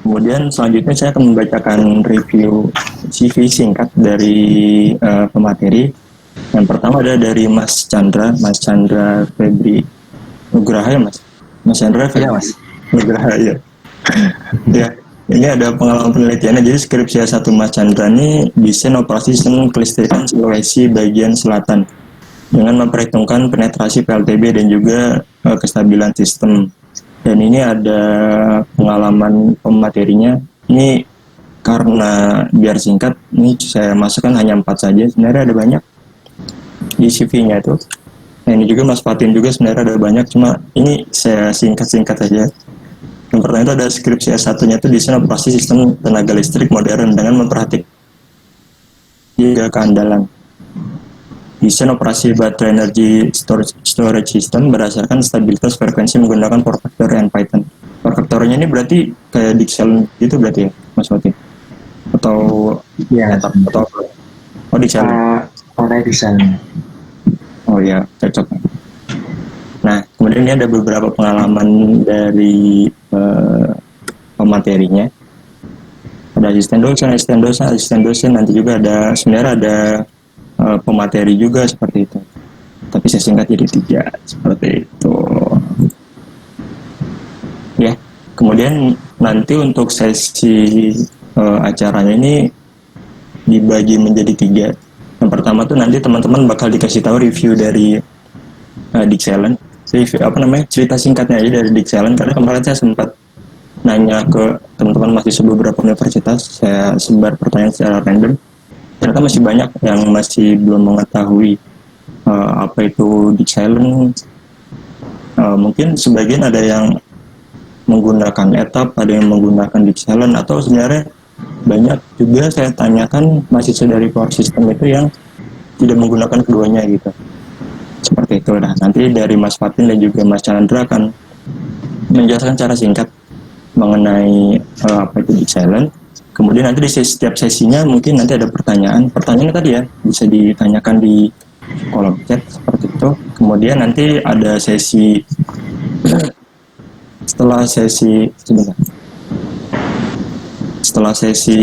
Kemudian selanjutnya saya akan membacakan review CV singkat dari pemateri. Yang pertama ada dari Mas Chandra Febri Nugraha ya Mas? Mas Chandra Iya Febri mas. Nugraha ya. Ya, ini ada pengalaman penelitiannya. Jadi skripsi S1 Mas Chandra ini desain operasi sistem kelistrikan Sulawesi bagian selatan dengan memperhitungkan penetrasi PLTB dan juga kestabilan sistem. Dan ini ada pengalaman pematerinya. Ini karena biar singkat, ini saya masukkan hanya 4 saja. Sebenarnya ada banyak di CV-nya itu. Nah ini juga Mas Fatin juga sebenarnya ada banyak, cuma ini saya singkat-singkat saja. Yang pertama itu ada skripsi S1-nya itu desain operasi sistem tenaga listrik modern dengan memperhatikan juga keandalan. Desain operasi baterai energy storage system berdasarkan stabilitas frekuensi menggunakan power factor and Python. Power factornya ini berarti kayak Dixel gitu berarti ya, Mas Fatin? Atau Iya. atau oh Dixel? Pakai desain. Oh ya, cocok. Nah, kemudian ini ada beberapa pengalaman dari pematerinya. Ada asisten dosen, nanti juga ada sebenarnya ada pemateri juga seperti itu. Tapi saya singkat jadi 3 seperti itu. Ya, kemudian nanti untuk sesi acaranya ini dibagi menjadi 3. Yang pertama tuh nanti teman-teman bakal dikasih tahu review dari Dixelen. Review apa namanya? Cerita singkatnya aja dari Dixelen karena kemarin saya sempat nanya ke teman-teman mahasiswa beberapa universitas, saya sebar pertanyaan secara random. Ternyata masih banyak yang masih belum mengetahui apa itu Dixelen. Mungkin sebagian ada yang menggunakan etap, ada yang menggunakan Dixelen, atau sebenarnya banyak juga saya tanyakan mahasiswa dari power system itu yang tidak menggunakan keduanya gitu. Seperti itu. Nah, nanti dari Mas Fatin dan juga Mas Chandra akan menjelaskan secara singkat mengenai apa itu Dixelen. Kemudian nanti di setiap sesinya mungkin nanti ada pertanyaan. Pertanyaannya tadi ya bisa ditanyakan di kolom chat seperti itu. Kemudian nanti ada sesi setelah sesi sebentar. Setelah sesi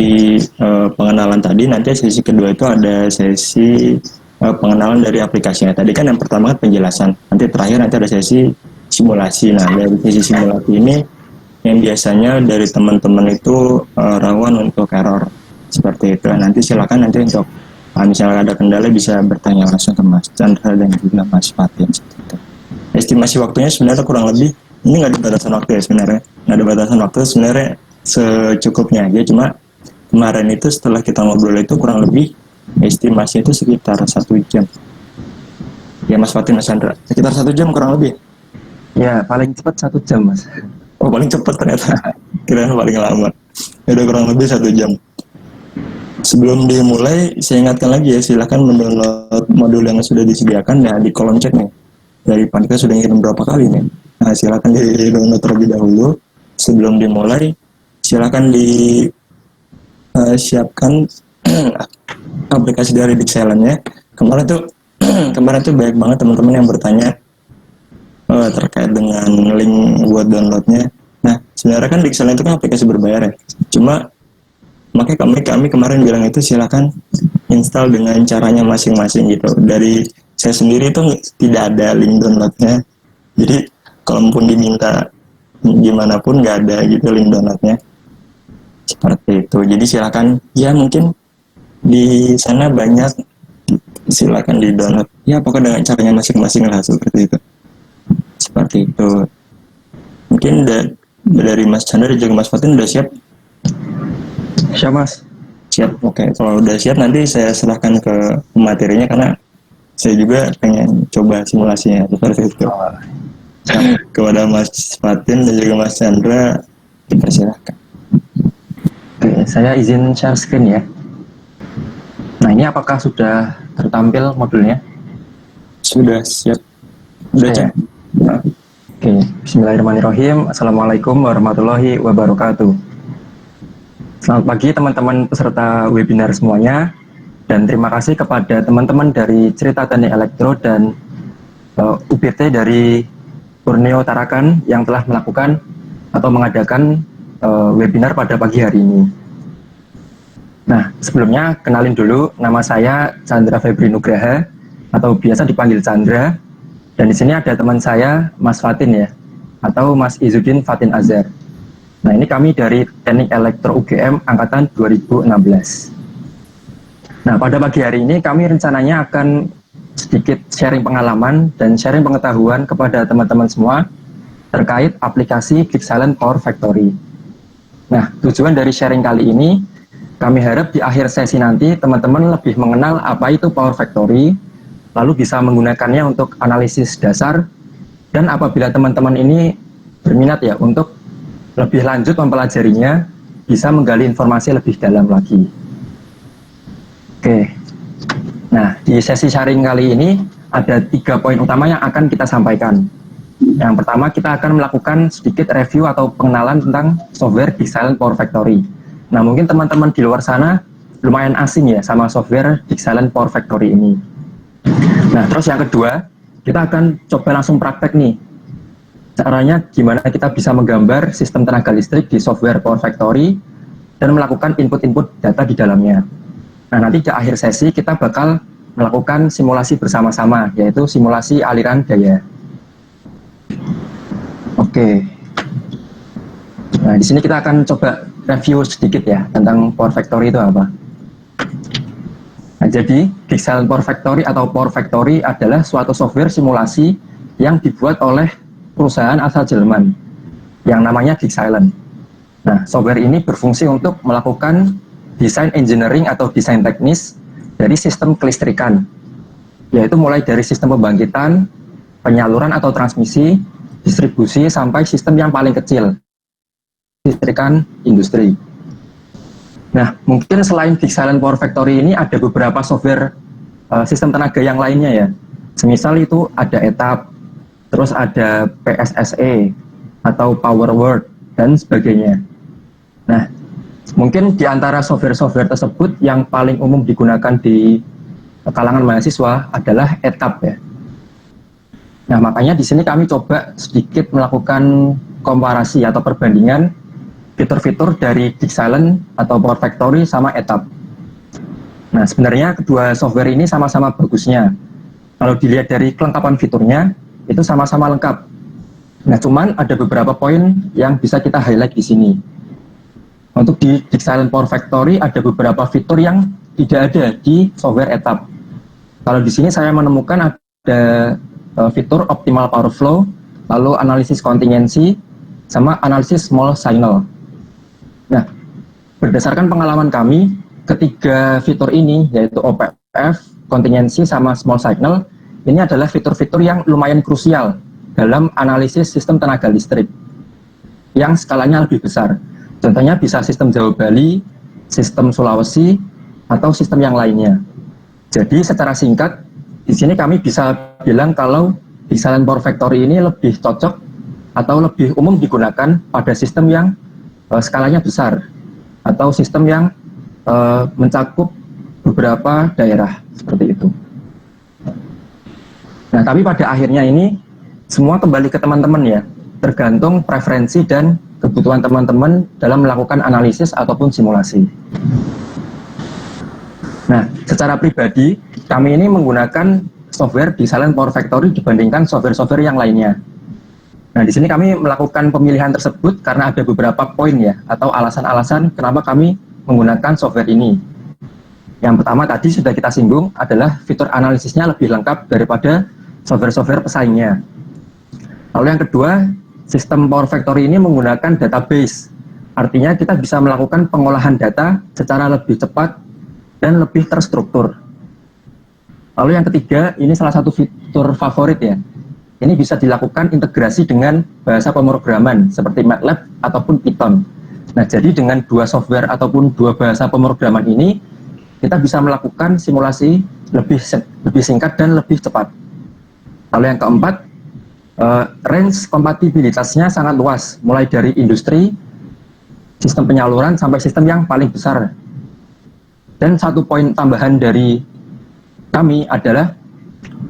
pengenalan tadi, nanti sesi kedua itu ada sesi pengenalan dari aplikasinya. Tadi kan yang pertama kan penjelasan. Nanti terakhir nanti ada sesi simulasi. Nah, dari sesi simulasi ini yang biasanya dari teman-teman itu rawan untuk error seperti itu. Nanti silakan nanti untuk misalnya ada kendala bisa bertanya langsung ke Mas Chandra dan juga Mas Fatin. Estimasi waktunya sebenarnya kurang lebih ini nggak ada batasan waktu ya sebenarnya, nggak ada batasan waktu sebenarnya secukupnya aja. Cuma kemarin itu setelah kita ngobrol itu kurang lebih estimasi itu sekitar 1 jam. Ya Mas Fatin, Mas Chandra, sekitar 1 jam kurang lebih. Ya paling cepat 1 jam mas. Oh paling cepat ternyata, kirain paling lama. Ya udah kurang lebih 1 jam. Sebelum dimulai, saya ingatkan lagi ya, silahkan mendownload modul yang sudah disediakan ya di kolom chat nih. Dari panitia sudah ngirim berapa kali nih. Nah, silahkan di-download terlebih dahulu. Sebelum dimulai, silahkan disiapkan aplikasi dari Dixelen ya. Kemarin tuh banyak banget teman-teman yang bertanya terkait dengan link buat downloadnya. Nah, sebenarnya kan Dixelen itu kan aplikasi berbayar ya. Cuma makanya kami kemarin bilang itu silakan install dengan caranya masing-masing gitu. Dari saya sendiri itu tidak ada link downloadnya. Jadi kalaupun diminta gimana pun nggak ada gitu link downloadnya. Seperti itu. Jadi silakan ya mungkin di sana banyak, silakan di download. Ya pokoknya dengan caranya masing-masing lah seperti itu. Seperti itu. Mungkin dari Mas Chandra dan juga Mas Fatin udah siap? Siap mas. Siap, oke. Kalau udah siap nanti saya serahkan ke materinya karena saya juga pengen coba simulasinya seperti itu. Kepada Mas Fatin dan juga Mas Chandra dipersilahkan. Oke, saya izin share screen ya. Nah ini apakah sudah tertampil modulnya? Sudah siap. Udah cek. Nah. Oke, bismillahirrahmanirrahim. Assalamualaikum warahmatullahi wabarakatuh. Selamat pagi teman-teman peserta webinar semuanya. Dan terima kasih kepada teman-teman dari Cerita Teknik Elektro dan UBT dari Borneo Tarakan yang telah melakukan atau mengadakan webinar pada pagi hari ini. Nah, sebelumnya kenalin dulu, nama saya Chandra Febri Nugraha atau biasa dipanggil Chandra. Dan di sini ada teman saya, Mas Fatin ya, atau Mas Izzuddin Fatin Azhar. Nah, ini kami dari Teknik Elektro UGM angkatan 2016. Nah, pada pagi hari ini kami rencananya akan sedikit sharing pengalaman dan sharing pengetahuan kepada teman-teman semua terkait aplikasi Geeksilent Power Factory. Nah, tujuan dari sharing kali ini, kami harap di akhir sesi nanti teman-teman lebih mengenal apa itu Power Factory, lalu bisa menggunakannya untuk analisis dasar, dan apabila teman-teman ini berminat ya untuk lebih lanjut mempelajarinya, bisa menggali informasi lebih dalam lagi. Oke, nah di sesi sharing kali ini ada 3 poin utama yang akan kita sampaikan. Yang pertama, kita akan melakukan sedikit review atau pengenalan tentang software Geeksilent Power Factory. Nah, mungkin teman-teman di luar sana lumayan asing ya sama software Geeksilent Power Factory ini. Nah, terus yang kedua, kita akan coba langsung praktek nih. Caranya gimana kita bisa menggambar sistem tenaga listrik di software Power Factory dan melakukan input-input data di dalamnya. Nah, nanti di akhir sesi kita bakal melakukan simulasi bersama-sama, yaitu simulasi aliran daya. Oke. Nah, di sini kita akan coba review sedikit ya tentang Power Factory itu apa. Nah, jadi Geeksilent Power Factory atau Power Factory adalah suatu software simulasi yang dibuat oleh perusahaan asal Jerman yang namanya Geeksilent. Nah, software ini berfungsi untuk melakukan desain engineering atau desain teknis dari sistem kelistrikan, yaitu mulai dari sistem pembangkitan, penyaluran atau transmisi, distribusi, sampai sistem yang paling kecil, kelistrikan industri. Nah, mungkin selain Geeksilent Power Factory ini ada beberapa software sistem tenaga yang lainnya ya. Semisal itu ada ETAP, terus ada PSSE atau PowerWord dan sebagainya. Nah, mungkin di antara software-software tersebut yang paling umum digunakan di kalangan mahasiswa adalah ETAP ya. Nah, makanya di sini kami coba sedikit melakukan komparasi atau perbandingan fitur-fitur dari Geeksilent atau Power Factory sama ETAP. Nah, sebenarnya kedua software ini sama-sama bagusnya. Kalau dilihat dari kelengkapan fiturnya, itu sama-sama lengkap. Nah, cuman ada beberapa poin yang bisa kita highlight di sini. Untuk di Geeksilent Power Factory ada beberapa fitur yang tidak ada di software ETAP. Kalau di sini saya menemukan ada fitur optimal power flow, lalu analisis kontingensi, sama analisis small signal. Nah, berdasarkan pengalaman kami, ketiga fitur ini, yaitu OPF, kontingensi, sama small signal, ini adalah fitur-fitur yang lumayan krusial dalam analisis sistem tenaga listrik yang skalanya lebih besar. Contohnya bisa sistem Jawa Bali, sistem Sulawesi, atau sistem yang lainnya. Jadi secara singkat, di sini kami bisa bilang kalau Geeksilent Power Factory ini lebih cocok atau lebih umum digunakan pada sistem yang skalanya besar atau sistem yang mencakup beberapa daerah seperti itu. Nah, tapi pada akhirnya ini semua kembali ke teman-teman ya, tergantung preferensi dan kebutuhan teman-teman dalam melakukan analisis ataupun simulasi. Nah, secara pribadi kami ini menggunakan software Geeksilent Power Factory dibandingkan software-software yang lainnya. Nah, di sini kami melakukan pemilihan tersebut karena ada beberapa poin ya, atau alasan-alasan kenapa kami menggunakan software ini. Yang pertama tadi sudah kita singgung adalah fitur analisisnya lebih lengkap daripada software-software pesaingnya. Lalu yang kedua, sistem Power Factory ini menggunakan database. Artinya kita bisa melakukan pengolahan data secara lebih cepat dan lebih terstruktur. Lalu yang ketiga, ini salah satu fitur favorit ya. Ini bisa dilakukan integrasi dengan bahasa pemrograman seperti MATLAB ataupun Python. Nah, jadi dengan dua software ataupun dua bahasa pemrograman ini, kita bisa melakukan simulasi lebih singkat dan lebih cepat. Lalu yang keempat, range kompatibilitasnya sangat luas, mulai dari industri, sistem penyaluran, sampai sistem yang paling besar. Dan satu poin tambahan dari kami adalah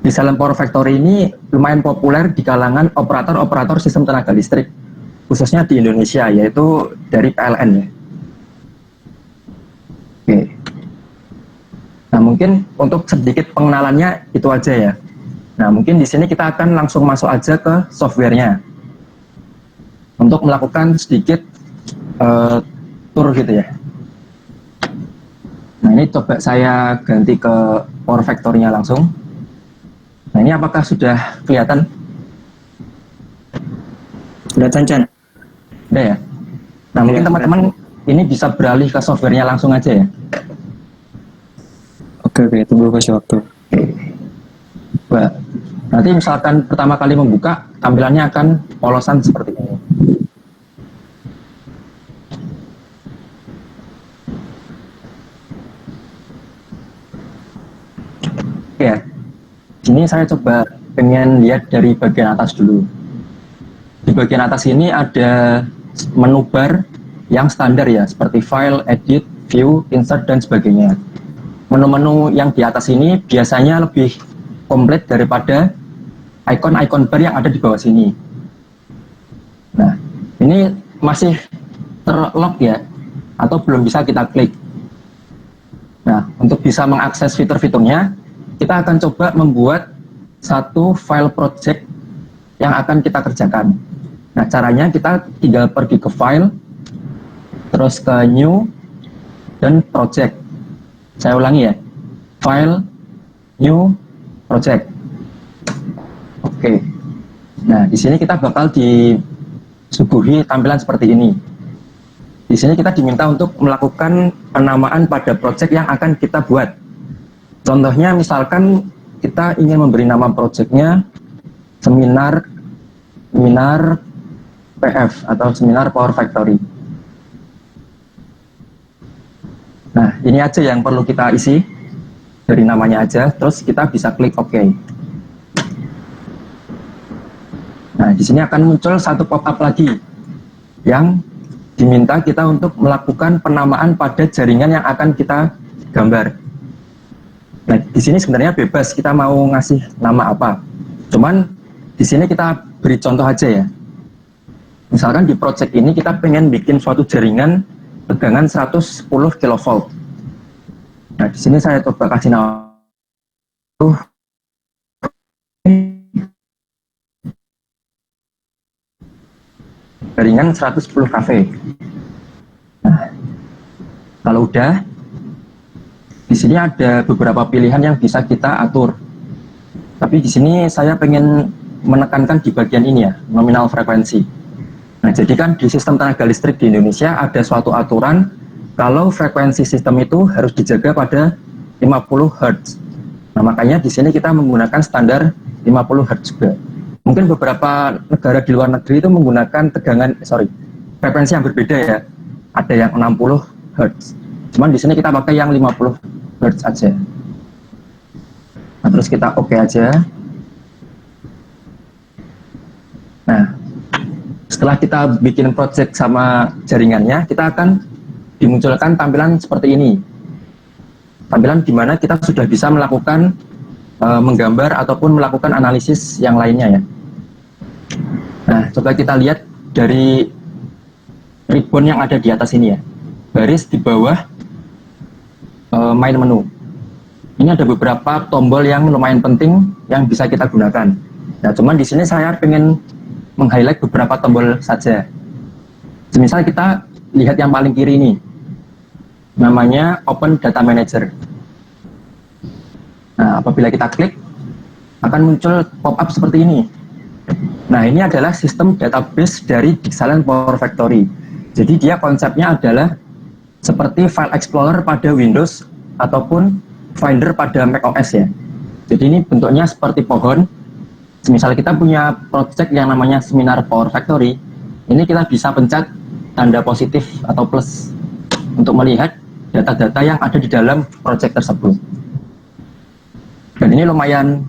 Geeksilent Power Factory ini lumayan populer di kalangan operator-operator sistem tenaga listrik. khususnya di Indonesia, yaitu dari PLN ya. Oke. Nah, mungkin untuk sedikit pengenalannya itu aja ya. Nah, mungkin di sini kita akan langsung masuk aja ke softwarenya untuk melakukan sedikit tour gitu ya. Nah, ini coba saya ganti ke Power Factory-nya langsung. Nah, ini apakah sudah kelihatan? Kelihatan, Chan? Udah ya? Nah, mungkin teman-teman ini bisa beralih ke softwarenya langsung aja ya. Oke, tunggu kasih waktu. Nah, nanti misalkan pertama kali membuka, tampilannya akan polosan seperti ini. Oke ya, sini saya coba pengen lihat dari bagian atas dulu. Di bagian atas ini ada menu bar yang standar ya, seperti file, edit, view, insert, dan sebagainya. Menu-menu yang di atas ini biasanya lebih komplit daripada icon-icon bar yang ada di bawah sini. Nah, ini masih terlock ya, atau belum bisa kita klik. Nah, untuk bisa mengakses fitur-fiturnya, kita akan coba membuat satu file project yang akan kita kerjakan. Nah, caranya kita tinggal pergi ke file, terus ke new, dan project. Saya ulangi ya, file, new, project. Oke. Nah, di sini kita bakal disuguhi tampilan seperti ini. Di sini kita diminta untuk melakukan penamaan pada project yang akan kita buat. Contohnya misalkan kita ingin memberi nama projectnya seminar PF atau seminar Power Factory. Nah, ini aja yang perlu kita isi dari namanya aja, terus kita bisa klik OK. Nah, di sini akan muncul satu pop-up lagi yang diminta kita untuk melakukan penamaan pada jaringan yang akan kita gambar. Nah, di sini sebenarnya bebas kita mau ngasih nama apa. Cuman di sini kita beri contoh aja ya. Misalkan di project ini kita pengen bikin suatu jaringan tegangan 110 kV. Nah, di sini saya coba kasih nama jaringan 110 kV. Nah, kalau udah, di sini ada beberapa pilihan yang bisa kita atur. Tapi di sini saya pengen menekankan di bagian ini ya, nominal frekuensi. Nah, jadi kan di sistem tenaga listrik di Indonesia ada suatu aturan kalau frekuensi sistem itu harus dijaga pada 50 Hz. Nah, makanya di sini kita menggunakan standar 50 Hz juga. Mungkin beberapa negara di luar negeri itu menggunakan frekuensi yang berbeda ya. Ada yang 60 Hz. Cuman di sini kita pakai yang 50 Hz aja. Nah, terus kita OK aja. Nah, setelah kita bikin project sama jaringannya, kita akan dimunculkan tampilan seperti ini. Tampilan di mana kita sudah bisa melakukan menggambar ataupun melakukan analisis yang lainnya ya. Nah, coba kita lihat dari ribbon yang ada di atas ini ya. Baris di bawah main menu. Ini ada beberapa tombol yang lumayan penting yang bisa kita gunakan. Nah, cuman di sini saya pengen meng-highlight beberapa tombol saja. Misal kita lihat yang paling kiri ini, namanya Open Data Manager. Nah, apabila kita klik, akan muncul pop-up seperti ini. Nah, ini adalah sistem database dari Dixaland Power Factory. Jadi dia konsepnya adalah seperti File Explorer pada Windows ataupun Finder pada macOS ya. Jadi ini bentuknya seperti pohon. Misal kita punya project yang namanya Seminar Power Factory, ini kita bisa pencet tanda positif atau plus untuk melihat data-data yang ada di dalam project tersebut. Dan ini lumayan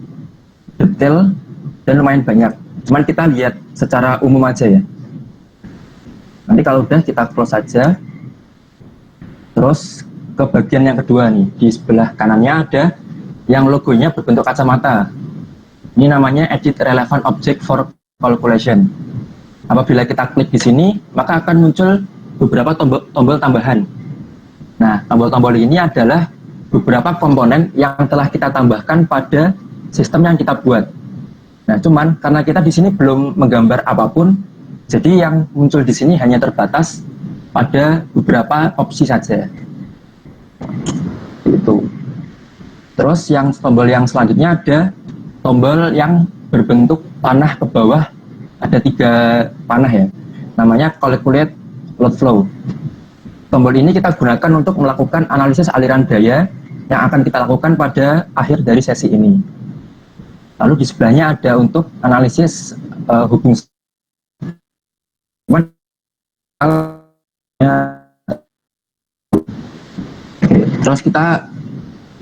detail dan lumayan banyak. Cuman kita lihat secara umum aja ya. Nanti kalau udah kita close saja. Terus ke bagian yang kedua nih, di sebelah kanannya ada yang logonya berbentuk kacamata. Ini namanya Edit Relevant Object for Calculation apabila kita klik di sini, maka akan muncul beberapa tombol tambahan. Nah, tombol-tombol ini adalah beberapa komponen yang telah kita tambahkan pada sistem yang kita buat. Nah, cuman karena kita di sini belum menggambar apapun, jadi yang muncul di sini hanya terbatas pada beberapa opsi saja. Itu. Terus yang tombol yang selanjutnya ada tombol yang berbentuk panah ke bawah, ada 3 panah ya, namanya calculate load flow. Tombol ini kita gunakan untuk melakukan analisis aliran daya yang akan kita lakukan pada akhir dari sesi ini. Lalu di sebelahnya ada untuk analisis hubung. Terus kita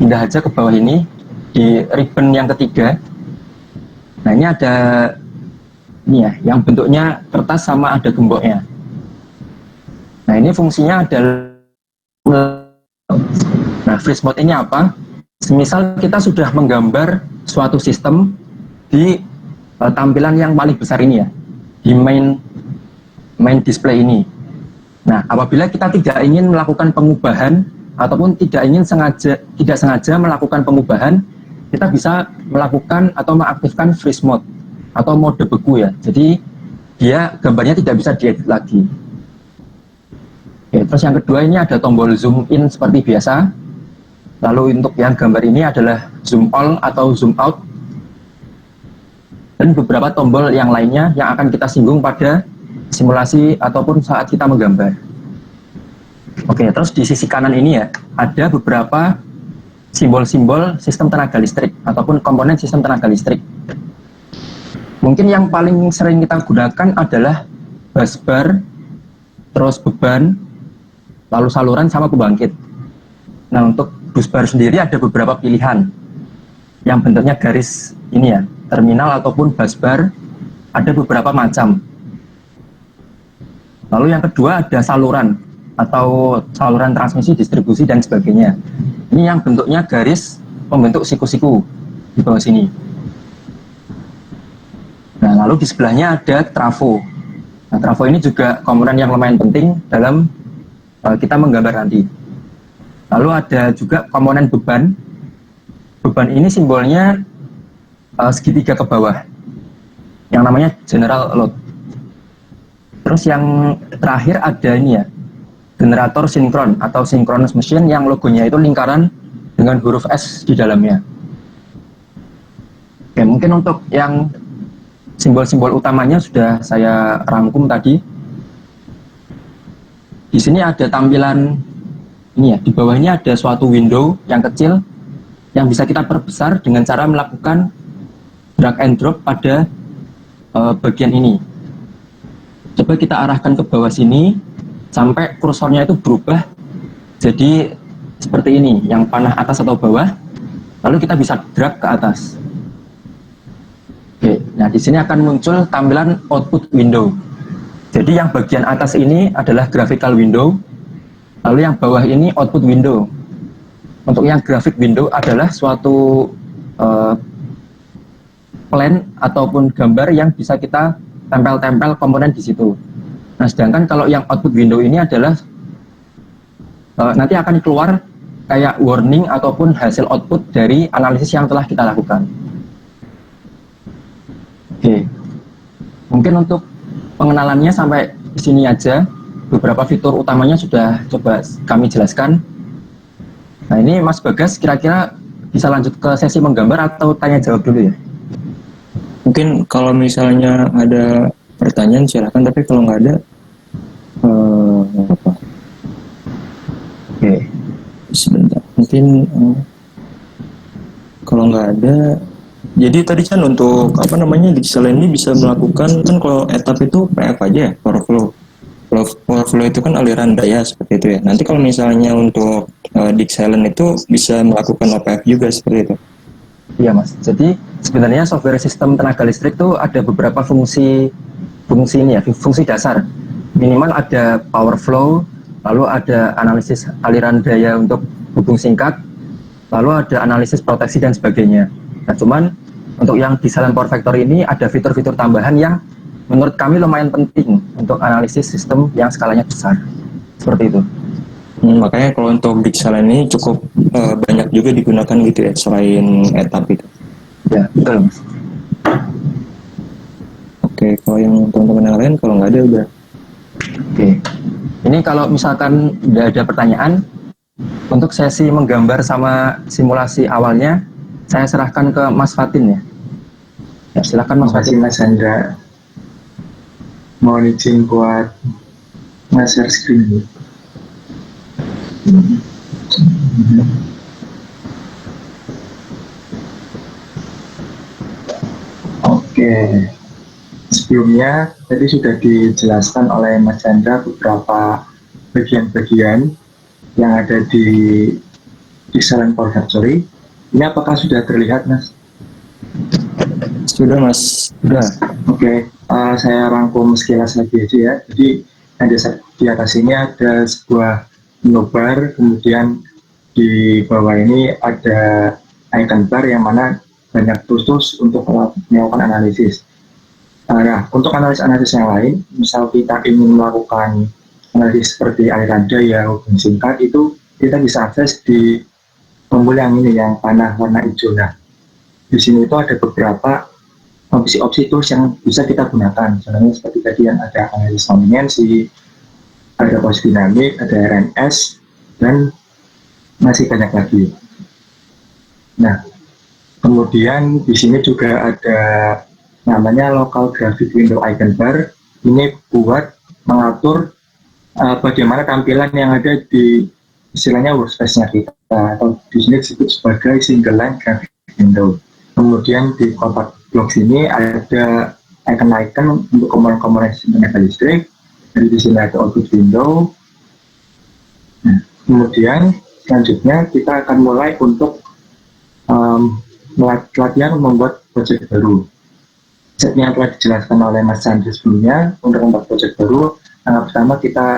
pindah aja ke bawah ini di ribbon yang ketiga. Nah, ini ada ini ya, yang bentuknya kertas sama ada gemboknya. Nah, ini fungsinya adalah, nah, freeze mode ini apa? Semisal kita sudah menggambar suatu sistem di tampilan yang paling besar ini ya, di main display ini. Nah, apabila kita tidak ingin melakukan pengubahan ataupun tidak sengaja melakukan pengubahan, kita bisa melakukan atau mengaktifkan freeze mode atau mode beku ya. Jadi dia gambarnya tidak bisa diedit lagi. Oke, terus yang kedua ini ada tombol zoom in seperti biasa. Lalu untuk yang gambar ini adalah zoom all atau zoom out. Dan beberapa tombol yang lainnya yang akan kita singgung pada simulasi ataupun saat kita menggambar. Oke, terus di sisi kanan ini ya, ada beberapa simbol-simbol sistem tenaga listrik ataupun komponen sistem tenaga listrik. Mungkin yang paling sering kita gunakan adalah busbar, terus beban, lalu saluran sama pembangkit. Nah, untuk busbar sendiri ada beberapa pilihan yang bentuknya garis ini ya, terminal ataupun busbar, ada beberapa macam. Lalu yang kedua ada saluran atau saluran transmisi, distribusi, dan sebagainya. Ini yang bentuknya garis membentuk siku-siku di bawah sini. Nah, lalu di sebelahnya ada trafo. Nah, trafo ini juga komponen yang lumayan penting dalam kita menggambar nanti. Lalu ada juga komponen beban. Beban ini simbolnya segitiga ke bawah, yang namanya general load. Terus yang terakhir ada ini ya, generator sinkron atau synchronous machine yang logonya itu lingkaran dengan huruf S di dalamnya. Oke, mungkin untuk yang simbol-simbol utamanya sudah saya rangkum tadi. Di sini ada tampilan ini ya, di bawahnya ada suatu window yang kecil yang bisa kita perbesar dengan cara melakukan drag and drop pada bagian ini. Coba kita arahkan ke bawah sini sampai kursornya itu berubah jadi seperti ini, yang panah atas atau bawah, lalu kita bisa drag ke atas. Oke, nah di sini akan muncul tampilan output window. Jadi yang bagian atas ini adalah graphical window, lalu yang bawah ini output window. Untuk yang graphic window adalah suatu plan ataupun gambar yang bisa kita tempel-tempel komponen di situ. Nah, sedangkan kalau yang output window ini adalah nanti akan keluar kayak warning ataupun hasil output dari analisis yang telah kita lakukan. Oke, mungkin untuk pengenalannya sampai di sini aja. Beberapa fitur utamanya sudah coba kami jelaskan. Nah, ini Mas Bagas kira-kira bisa lanjut ke sesi menggambar atau tanya jawab dulu ya? Mungkin kalau misalnya ada pertanyaan silakan, tapi kalau nggak ada apa? Oke, Sebentar, mungkin kalau nggak ada. Jadi tadi kan untuk apa namanya Dixel ini bisa melakukan, kan kalau etap itu PF aja ya, power flow. Power flow itu kan aliran daya seperti itu ya. Nanti kalau misalnya untuk Dixel itu bisa melakukan OPF juga seperti itu. iya Mas. Jadi sebenarnya software sistem tenaga listrik itu ada beberapa fungsi ini ya, fungsi dasar. Minimal ada power flow, lalu ada analisis aliran daya untuk hubung singkat, lalu ada analisis proteksi dan sebagainya. Nah, cuman untuk yang di Silent Power Factory ini ada fitur-fitur tambahan yang menurut kami lumayan penting untuk analisis sistem yang skalanya besar. Seperti itu. Makanya kalau untuk Bixalan ini cukup banyak juga digunakan gitu ya, selain etap itu. Ya, betul Mas. Oke, kalau yang teman-teman yang lain kalau nggak ada udah. Oke. Ini kalau misalkan udah ada pertanyaan, untuk sesi menggambar sama simulasi awalnya, saya serahkan ke Mas Fatin ya. Ya, silakan Mas Fatin. Terima kasih Mas Hendra. Mohon izin buat share screen. Oke. Sebelumnya tadi sudah dijelaskan oleh Mas Hendra beberapa bagian-bagian yang ada di Excellent Power Factory. Ini apakah sudah terlihat, Mas? Sudah Mas. Sudah. Oke, saya rangkum sekilas lagi aja ya. Jadi di atas ini ada sebuah menu bar, kemudian di bawah ini ada icon bar yang mana banyak tools untuk melakukan analisis. Nah, untuk analisis yang lain, misal kita ingin melakukan analisis seperti aliran daya, hubungan singkat, itu kita bisa akses di tombol yang ini, yang panah warna hijau. Nah, di sini itu ada beberapa opsi-opsi tools yang bisa kita gunakan. Misalnya seperti tadi yang ada analisis kontingensi, ada pos dinamik, ada RNS, dan masih banyak lagi. Nah, kemudian di sini juga ada namanya local graphic window icon bar. Ini buat mengatur bagaimana tampilan yang ada di istilahnya workspace-nya kita, atau di sini disebut sebagai single line graphic window. Kemudian di kotak blok sini ada icon-icon untuk komponen-komponen tenaga listrik. Jadi di sini ada output window. Nah, kemudian selanjutnya kita akan mulai untuk latihan membuat project baru. Seperti yang telah dijelaskan oleh Mas Chandra sebelumnya, untuk membuat project baru, yang pertama kita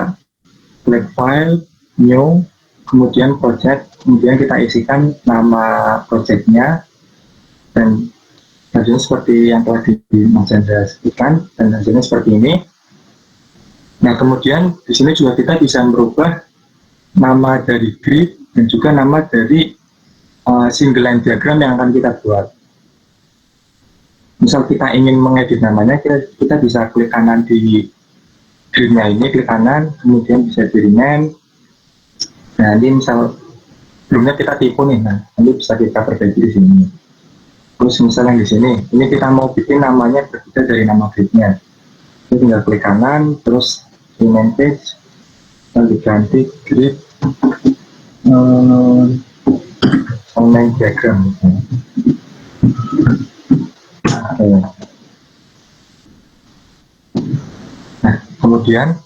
klik file, new, kemudian project, kemudian kita isikan nama projectnya, dan hasilnya seperti yang telah Mas Chandra sebutkan, dan hasilnya seperti ini. Nah, kemudian di sini juga kita bisa merubah nama dari grid dan juga nama dari single line diagram yang akan kita buat. Misal kita ingin mengedit namanya, kita bisa klik kanan di gridnya ini, klik kanan, kemudian bisa di rename. Nah, ini misal sebelumnya kita tipu nih, nah nanti bisa kita perbaiki di sini. Terus misalnya di sini, ini kita mau bikin namanya berbeda dari nama gridnya. Ini tinggal klik kanan, terus rename page, dan diganti grid online diagram. Nah, kemudian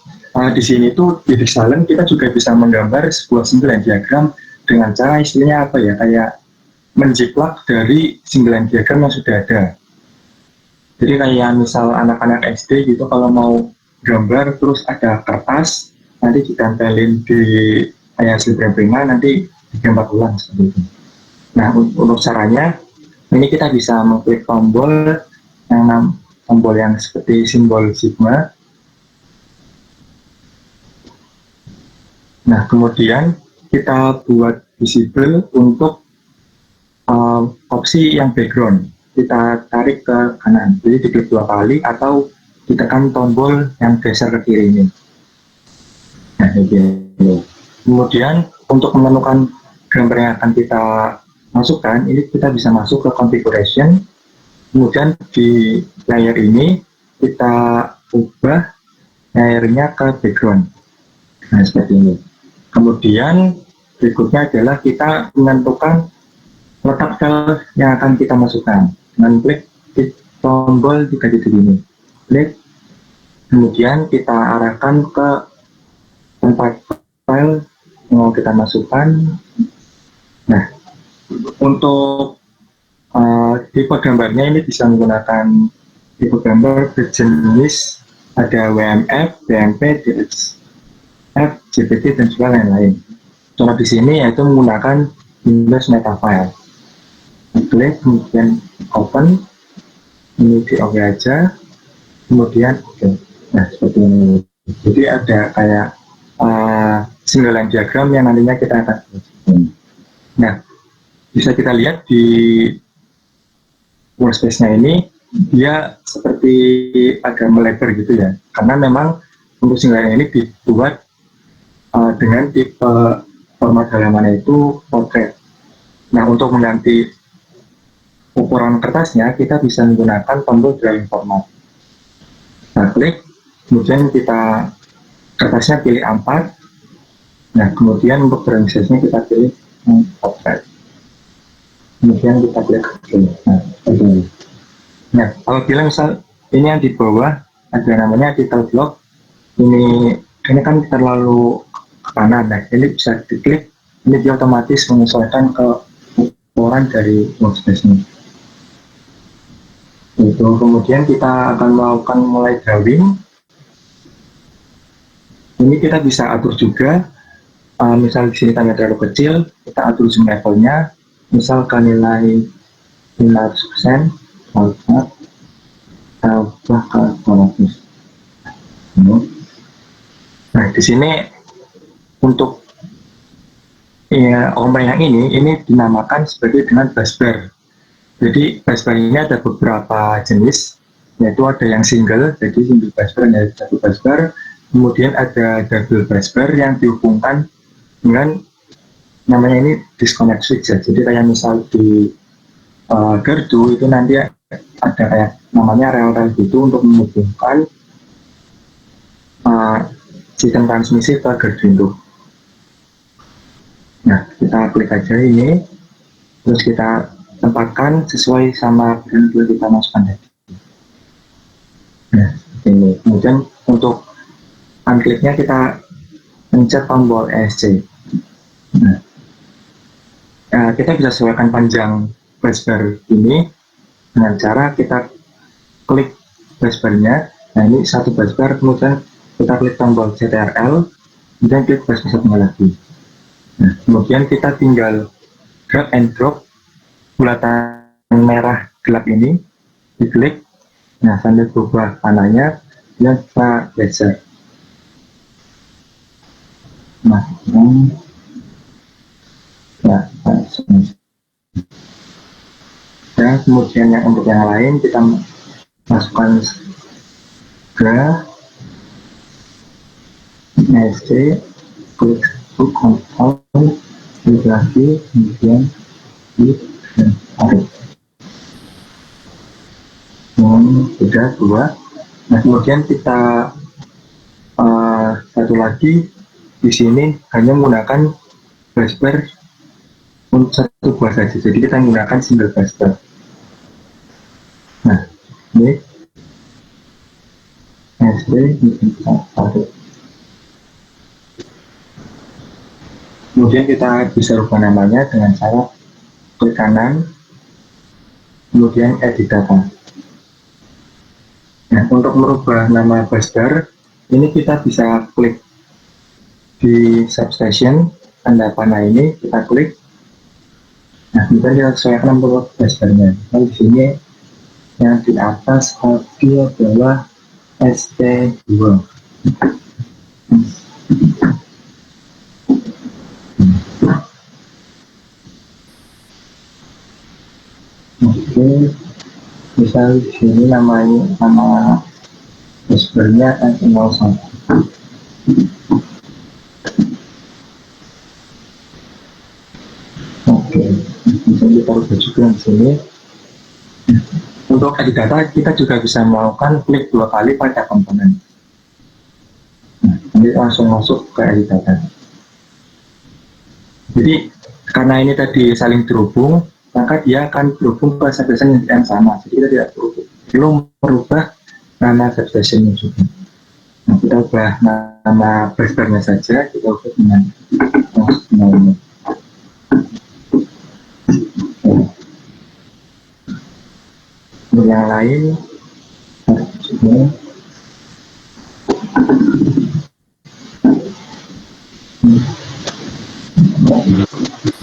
di sini tuh di Bixalan kita juga bisa menggambar sebuah single line diagram dengan cara istilahnya apa ya, kayak menjiplak dari single line diagram yang sudah ada. Jadi kayak misal anak-anak SD gitu, kalau mau gambar terus ada kertas, nanti ditempelin di kayak slip printer, nanti digambar ulang seperti itu. Nah, untuk caranya ini kita bisa mengklik tombol yang seperti simbol sigma. Nah, kemudian kita buat visible untuk opsi yang background. Kita tarik ke kanan, jadi diklik 2 kali atau ditekan tombol yang geser ke kiri ini. Nah, ini. Kemudian untuk menemukan gambar yang akan kita masukkan, ini kita bisa masuk ke configuration, kemudian di layer ini kita ubah layernya ke background. Nah, seperti ini. Kemudian berikutnya adalah kita menentukan letak file yang akan kita masukkan dengan klik di tombol 3 titik ini. Klik, kemudian kita arahkan ke tempat file yang mau kita masukkan. Nah, untuk tipe gambarnya ini bisa menggunakan tipe gambar berjenis ada WMF, BMP, DXF, GPT, dan juga lain-lain. Contoh di sini yaitu menggunakan Windows Metafile. Klik, kemudian open, ini di OK aja. kemudian oke. Nah seperti ini. Jadi ada kayak single line diagram yang nantinya kita akan. Nah bisa kita lihat di workspace-nya ini dia seperti agak melebar gitu ya, karena memang untuk single line ini dibuat dengan tipe format halamannya itu portrait. Nah untuk mengganti ukuran kertasnya kita bisa menggunakan tombol drawing format. Nah klik, kemudian kita kertasnya pilih A4. Nah kemudian untuk drawing size-nya kita pilih portrait. Kemudian kita klik OK. Nah seperti ini. Nah apabila misal ini yang di bawah ada namanya title block, ini kan terlalu ke kanan. Nah ini bisa diklik, ini dia otomatis menyesuaikan ke ukuran dari workspace-nya. Itu kemudian kita akan melakukan mulai drawing. Ini kita bisa atur juga, misal di sini tanda terlalu kecil, kita atur zoom levelnya, misal ke nilai 500%, tambah ke 200. Nah di sini untuk ombak yang ini dinamakan sebagai dengan busbar. Jadi busbar ini ada beberapa jenis, yaitu ada yang single, jadi single busbar hanya satu busbar, kemudian ada double busbar yang dihubungkan dengan namanya ini disconnect switch ya. Jadi kayak misal di gardu itu nanti ada kayak namanya rel-rel gitu untuk menghubungkan sistem transmisi ke gardu itu. Nah kita klik aja ini, terus kita tempatkan sesuai sama brand yang kita masukkan tadi. Nah, ini. Kemudian untuk unclicknya kita pencet tombol ESC. Nah, kita bisa sesuaikan panjang busbar ini dengan cara kita klik busbarnya. Nah, ini satu busbar, kemudian kita klik tombol CTRL, kemudian klik busbar satunya lagi. Nah, kemudian kita tinggal drag and drop bulatan merah gelap ini, diklik, nah sambil berubah warnanya, dan kita geser. Nah, dan kemudian yang untuk yang lain kita masukkan ESC, klik Ctrl, klik lagi, kemudian klik dan tarik. Sudah dua. Nah kemudian kita satu lagi di sini hanya menggunakan busbar untuk satu buah saja. Jadi kita menggunakan single busbar. Nah ini SD kita tarik. Kemudian kita bisa rubah namanya dengan cara klik kanan, kemudian edit data. Nah, untuk merubah nama busbar, ini kita bisa klik di substation, tanda panah ini kita klik. Nah, kemudian kita sesuaikan nomor busbarnya. Nah, di sini yang di atas tadi adalah ST2. Oke, misal di sini nama busbarnya S01. Oke, bisa kita ubah juga di sini. Untuk edit data kita juga bisa melakukan klik 2 kali pada komponen. Nah, nanti langsung masuk ke edit data. Jadi karena ini tadi saling terhubung, maka dia akan berhubung ke substation yang sama. Jadi kita tidak perlu merubah nama substation juga. Nah, kita ubah nama busbarnya saja, kita ubah dengan ini. Yang lain,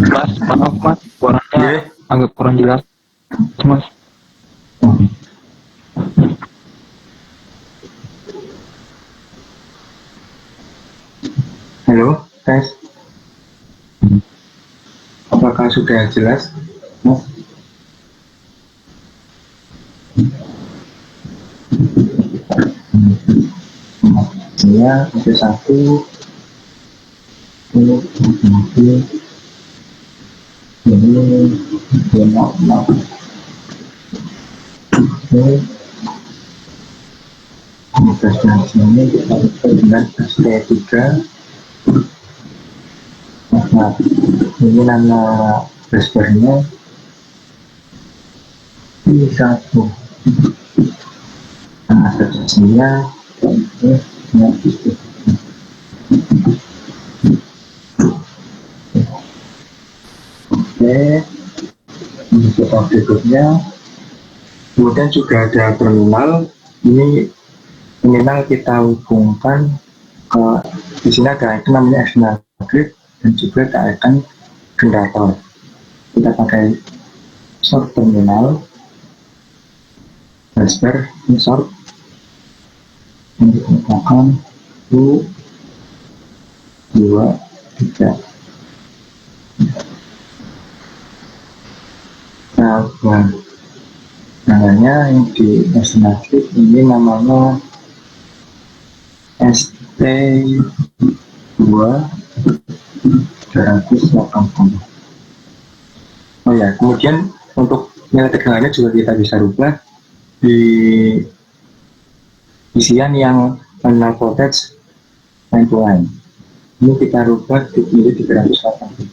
Mas, maaf mas, suaranya agak kurang jelas, mas. tes. Apakah sudah jelas, Mas? Ya, ada satu. Ini ini kita dengan ST3. Nah, ini nama Vespernya ini satu. Nah, asosiasinya oke, ini kita berikutnya. Kemudian juga ada terminal. Ini terminal kita hubungkan ke, di sini ada itu namanya external grid dan juga ada icon generator. Kita pakai short terminal, Vesper insert, yang digunakan 1, 2, 3. Nah, namanya yang di external grid ini namanya ST2 280. Oh ya, kemudian untuk nilai tegangannya juga kita bisa rubah di isian yang panel voltage line to line. Ini kita rubah menjadi 380.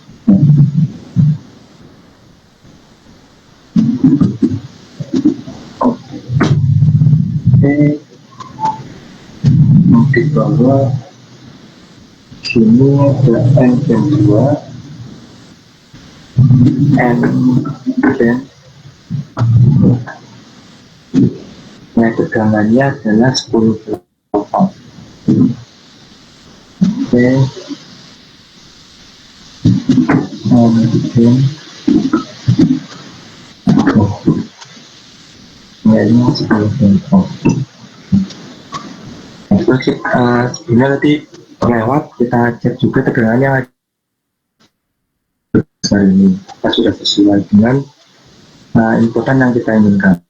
Oke, di bawah sini ada N dan 2, N dan nilai tegangannya adalah 10 volt. Oke, kemudian nilainya 10 volt. Sebenarnya nanti lewat kita cek juga tegangannya hari ini. Kita sudah sesuai dengan inputan yang kita inginkan.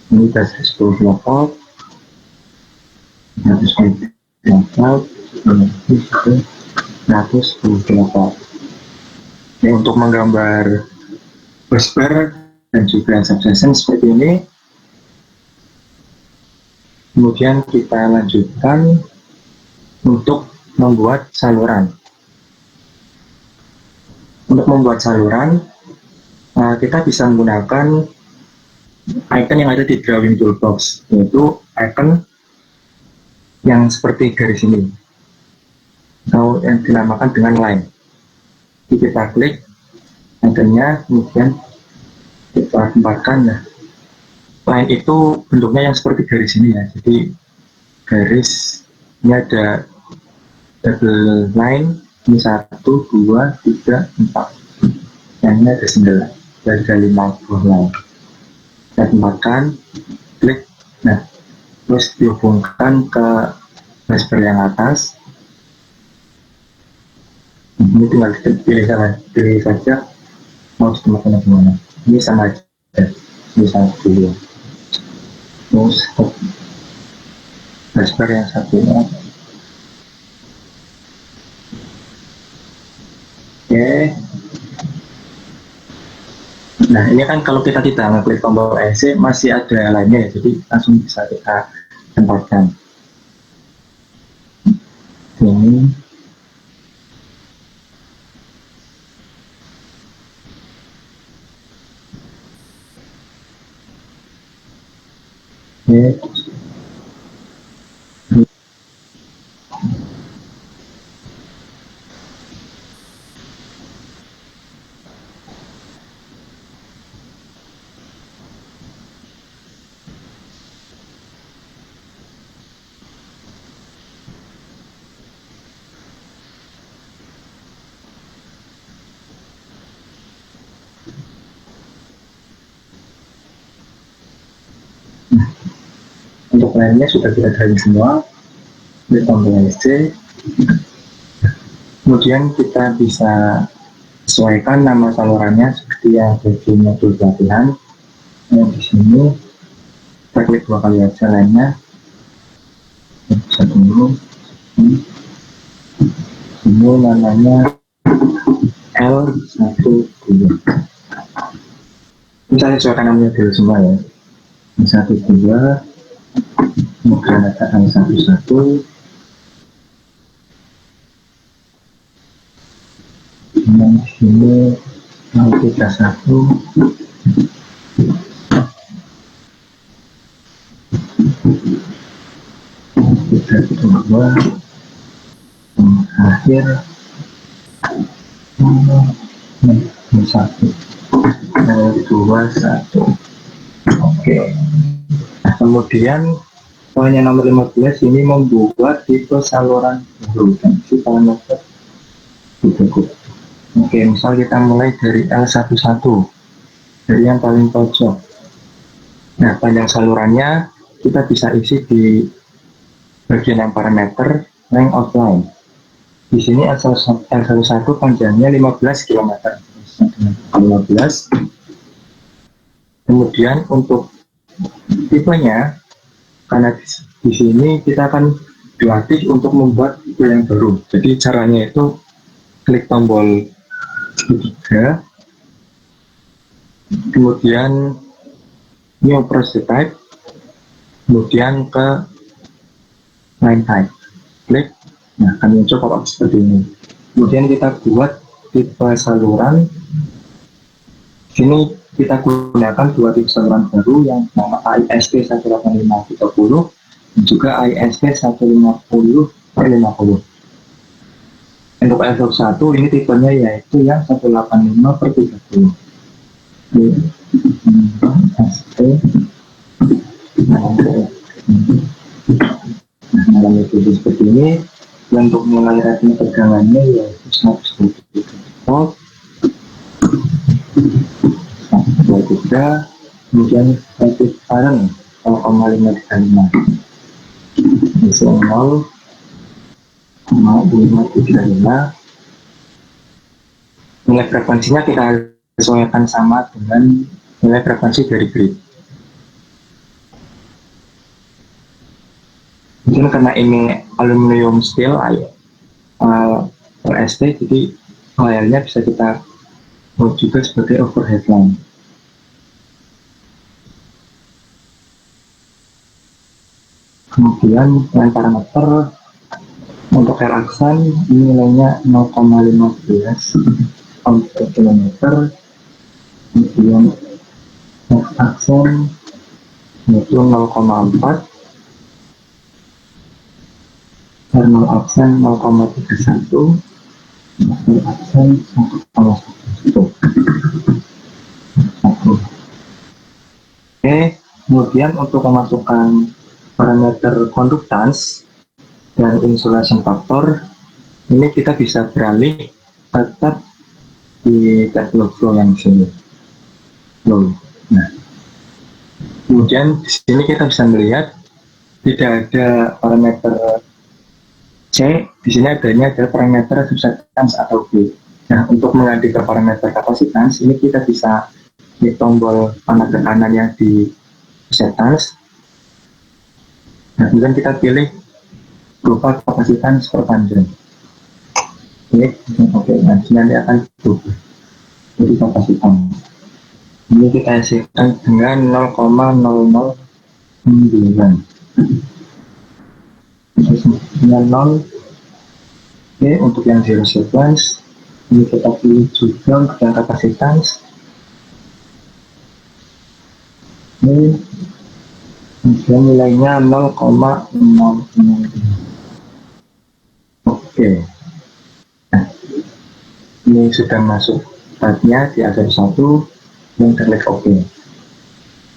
Ini tes 10 volt, 110 volt, 110 volt. Ini untuk menggambar Vesper dan juga substation seperti ini. Kemudian kita lanjutkan untuk membuat saluran. Untuk membuat saluran, kita bisa menggunakan icon yang ada di drawing toolbox, yaitu icon yang seperti garis ini, atau yang dinamakan dengan line. Jadi kita klik iconnya, kemudian kita tempatkan. Nah, line itu bentuknya yang seperti garis ini ya. Jadi garis ini ada double line, ini 1, 2, 3, 4. Yang ini ada 9, dari 5 buah line. Kita tempatkan, klik, nah, terus dihubungkan ke Vesper yang atas. Ini tinggal pilih saja mau ditempatkan di mana. Ini sama aja, ini satu. Terus Vesper yang satunya. Oke. Nah, ini kan kalau kita tidak ngeklik tombol EC masih ada lainnya ya, jadi langsung bisa kita tempatkan. Ini. Oke. Untuk lainnya sudah kita cari semua. Di tombol EC. Kemudian kita bisa sesuaikan nama salurannya seperti yang ada di modul pelatihan. Yang di sini kita klik 2 kali aja lainnya. Bisa dulu. Ini namanya L12. Misalnya sesuaikan namanya dulu semua ya. 12, kemudian ada L11, yang di sini L31, kita coba akhir satu L21. Oke. Nah, kemudian poinnya nomor 15 ini membuat tipe saluran baru dan si parameter gitu. Oke, misal kita mulai dari L11 dari yang paling pojok. Nah, panjang salurannya kita bisa isi di bagian yang parameter length of line. Di sini L11 panjangnya 15 km. 15. Kemudian untuk tipenya, karena di sini kita akan dilatih untuk membuat tipe yang baru. Jadi caranya itu klik tombol ketiga, kemudian new process type, kemudian ke line type, klik. Nah, akan muncul pop-up seperti ini. Kemudian kita buat tipe saluran. Sini kita gunakan 2 tipe saluran baru yang nama ISP 185/30 dan juga ISP 150/50. Untuk L21 ini tipenya yaitu yang 185/30. ISP mengalami itu seperti ini. Untuk mulai rating tegangannya yaitu 120 volt, 123, kemudian rating current 0,535, isi 0,535. Nilai frekuensinya kita sesuaikan sama dengan nilai frekuensi dari grid. Mungkin karena ini aluminium steel LST, jadi layarnya bisa kita buat juga sebagai overhead line. Kemudian yang parameter untuk relaksan ini nilainya 0,15 per kilometer. Kemudian aksen yaitu 0,4, thermal aksen 0,31, thermal aksen 1,1. Oke, kemudian untuk memasukkan parameter conductance dan insulation factor, ini kita bisa beralih tetap di table flow yang di sini. Nah, kemudian di sini kita bisa melihat tidak ada parameter C, di sini adanya adalah parameter susceptance atau B. Nah, untuk mengganti ke parameter kapasitas, ini kita bisa di tombol panah ke kanan yang di susceptance. Nah, kemudian kita pilih berupa kapasitas perpanjang. Klik, oke, nah, nanti akan berubah jadi kapasitas. Ini kita hasilkan dengan 0,009. Dengan 0. Oke, untuk yang zero sequence ini kita pilih juga untuk yang kapasitas. Ini nilainya 0,005. Oke, nah, ini sudah masuk partnya di L11 yang klik OK.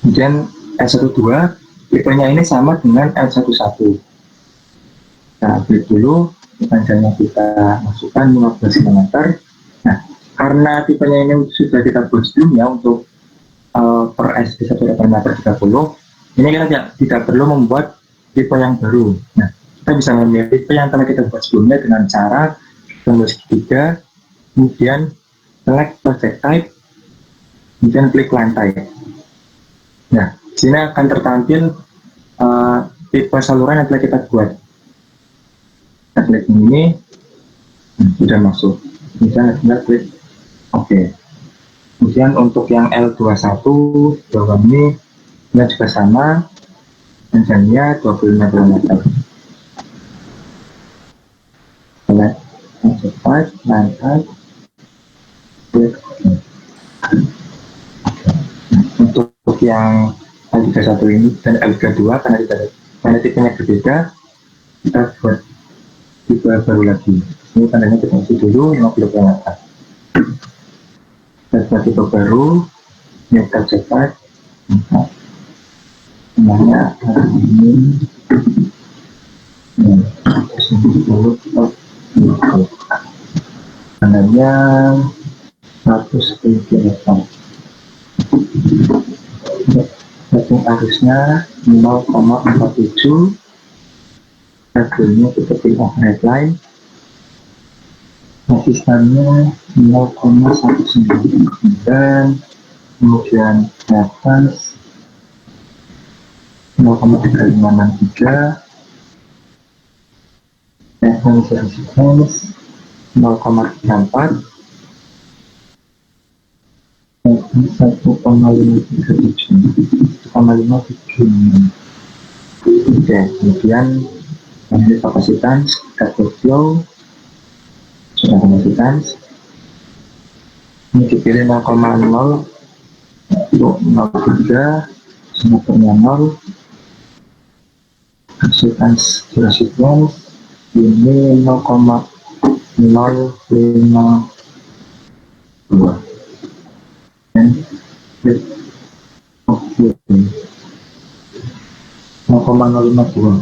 Kemudian L12 tipenya ini sama dengan L11. Nah, klik dulu, panjangnya kita masukkan 15 km. Nah, karena tipenya ini sudah kita buat sebelumnya untuk per SD 1.30, ini kita tidak perlu membuat tipe yang baru. Nah, kita bisa memilih tipe yang telah kita buat sebelumnya dengan cara tombol segitiga, kemudian select project type, kemudian klik lantai. Nah, di sini akan tertampil tipe saluran yang telah kita buat. Kita klik ini, sudah masuk. Kemudian kita klik OK. Kemudian untuk yang L21 bawah ini juga sama, panjangnya 25 km. Cepat, lantai, klik OK. Untuk yang L31 ini dan L32 karena tipenya berbeda, kita buat tipe baru lagi. Ini tandanya kita isi dulu 50 km. Kita buat tipe baru, nyetel cepat, namanya ini, tandanya 110 km. Setting arusnya 0,47, hasilnya kita pilih overhead line, resistannya 0,199, kemudian atas 0,3563, reference resistance 0,34, 1,537. Oke, kemudian ini kapasitas, cathode flow, sudah kapasitas. Ini dipilih 0,0 untuk 0,3, semakernya 0. Kapasitas durasinya ini 0,052. Dan oke, 0,052.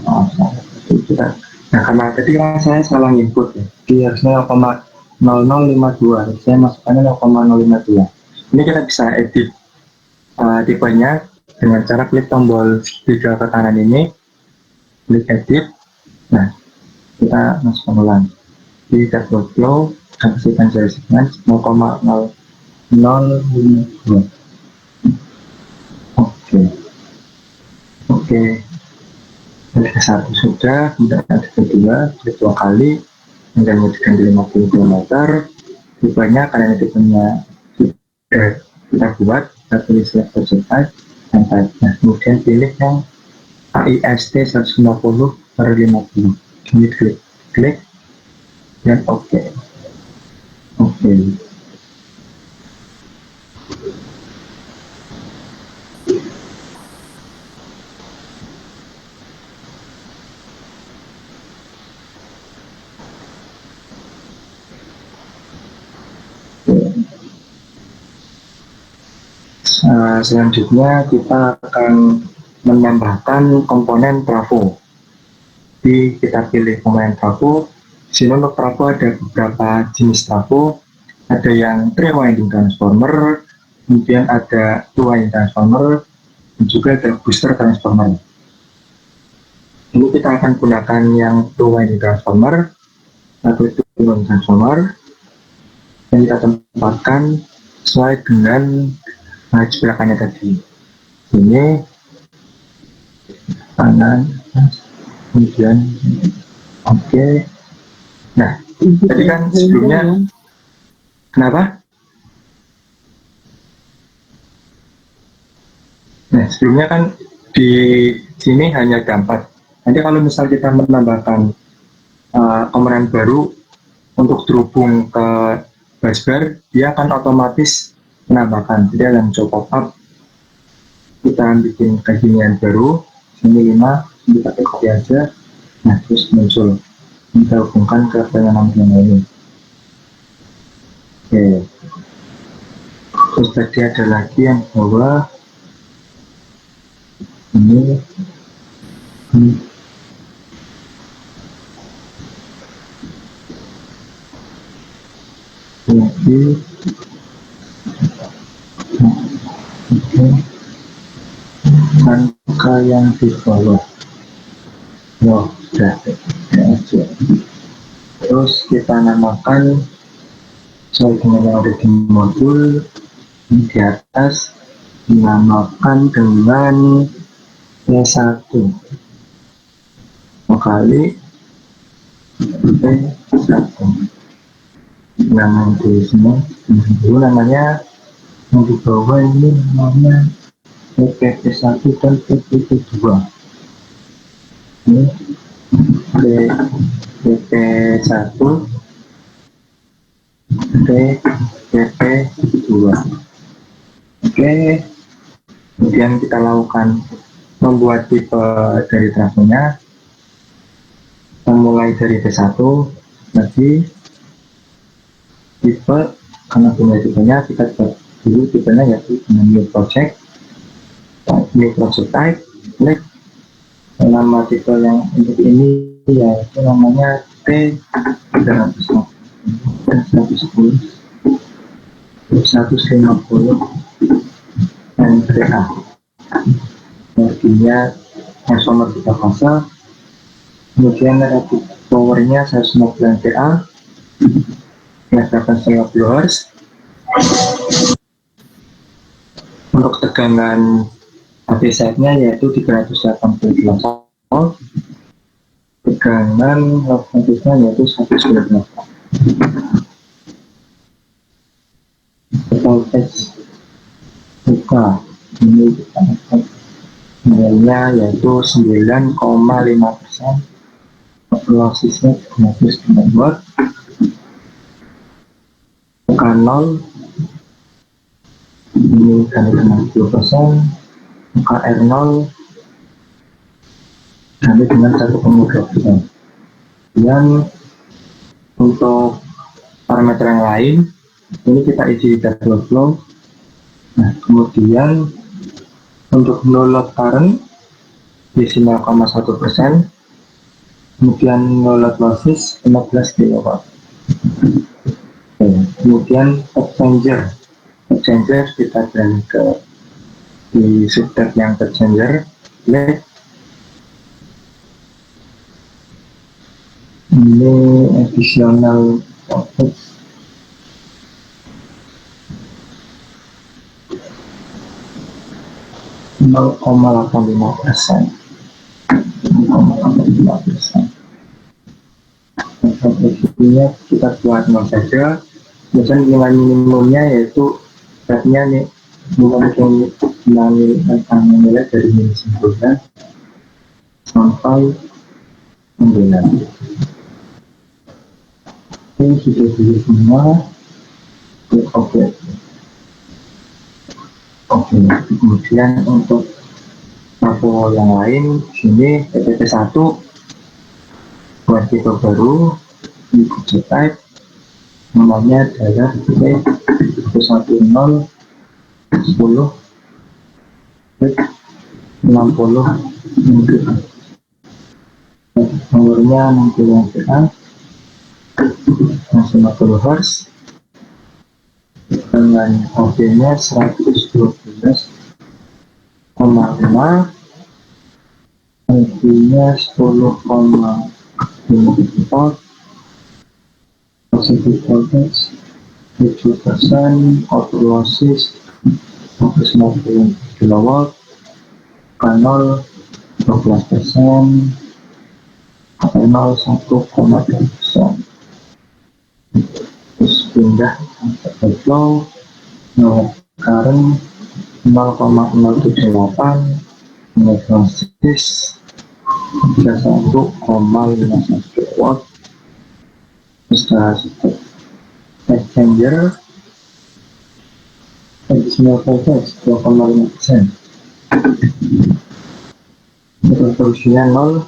Nah, karena tadi kan saya salah input ya, jadi harusnya 0,0052, saya masukkannya 0,052. Ini kita bisa edit tipenya dengan cara klik tombol segitiga ke kanan ini, klik edit. Nah, kita masukkan ulang di dashboard flow, kapasitas dari segmen 0,052. Oke. Ada satu sudah, kemudian ada kedua, dua kali, kemudian menjadikan di 50 km. Tipenya karena tipenya kita buat, kita pilih select project type, dan type-nya. Kemudian pilih yang AIST 150/50. Ini klik, dan OK. Selanjutnya kita akan menambahkan komponen trafo. Jadi kita pilih komponen trafo. Di sini untuk trafo ada beberapa jenis trafo. Ada yang 3 winding transformer, kemudian ada 2 winding transformer, dan juga ada booster transformer. Ini kita akan gunakan yang 2 winding transformer, atau 2 winding transformer, yang kita tempatkan sesuai dengan belakangnya tadi. Ini kanan, kemudian OK. Nah, tadi kan sebelumnya kenapa? Nah, sebelumnya kan di sini hanya ada 4. Nanti kalau misal kita menambahkan komponen baru untuk terhubung ke busbar, dia akan otomatis menambahkan. Jadi ada muncul pop-up, kita bikin keginian baru, sini 5, kita copy aja, nah terus muncul, kita hubungkan ke pengenam yang lain. Oke, terus tadi ada lagi yang bawah, ini lagi. Oke, angka yang di bawah. Sudah aja. Terus kita namakan sesuai dengan yang ada di modul di atas, dinamakan dengan P1 kali P1. Nama di sini dulu namanya, yang di bawah ini namanya PP1 dan PP2. Ini PP1 PP2. Oke, kemudian kita lakukan membuat tipe dari trafonya. Memulai dari P1 lagi tipe, karena punya tipenya kita buat dulu tipenya yaitu dengan new project type, klik nama tipe yang untuk ini yaitu namanya T310 150 NPA, artinya transformer kita fase. Kemudian rated powernya 150 PA, frekuensi 50 Hz. Untuk tegangan HP side-nya yaitu 388 volt, tegangan low voltage-nya yaitu 190 volt. Voltage buka ini kita dapat nilainya yaitu 9,5%, losisnya 309 watt. Tekan 0 ini kali dengan 10%, maka R0 kali dengan 1,2%. Dan untuk parameter yang lain ini kita isi jadwal flow. Nah, kemudian untuk no load current diisi 0,1%, kemudian no load losses 15 kW. Kemudian exchanger kita beralih ke di subtab yang exchanger. Ini additional voltage 0,85%. Ini kita buat 0 saja. Kemudian nilai minimumnya yaitu beratnya nih mungkin nilai dari minus 9 sampai 9. Ini sudah dulu semua. Oke. Kemudian untuk trafo yang lain sini PP1 buat tipe baru di project type, namanya adalah P110 10 60 nomornya 60 MPa, 50 Hz, dengan OP-nya 112,5, IP-nya 10,5 volt, positive voltage 7%, output losses 190 kW, kanal 12%, kanal 1,2%. Terus pindah ke flow, no current 0,078, megawatts 31,51 watt. Setelah exchanger additional voltage 2,5%. Resolusinya 0,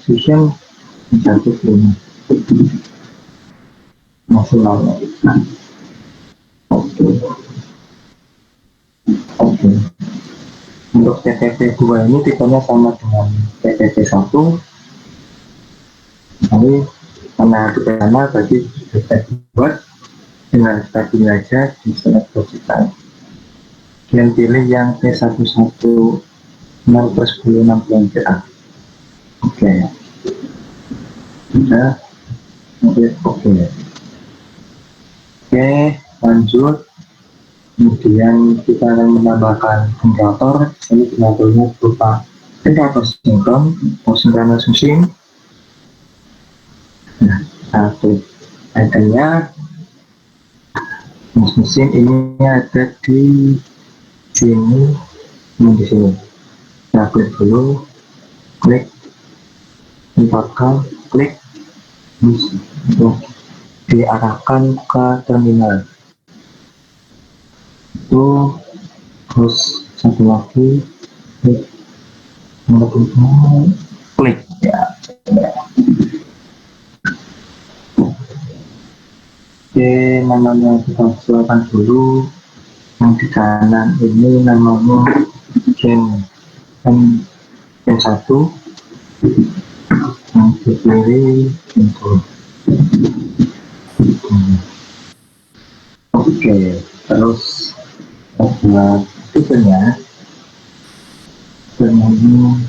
fusion 1,5 maksimalnya. Oke. Untuk TTP2 ini tipenya sama dengan TTP1. Tapi karena tipe sama berarti buat dengan tadi aja di select kita. Dan pilih yang P110 10 60 MPa. Oke. Sudah. Oke, lanjut. Kemudian kita akan menambahkan generator. Ini generatornya berupa generator sinkron atau synchronous machine. Nah, satu itemnya mesin ini ada di sini, di sini. Kita klik dulu, klik, tempatkan, klik, untuk diarahkan ke terminal. Itu terus satu lagi, klik ya. Oke, namanya kita sesuaikan dulu. Yang di kanan ini namanya gen 1, yang di kiri itu. Oke, terus buat tipenya ini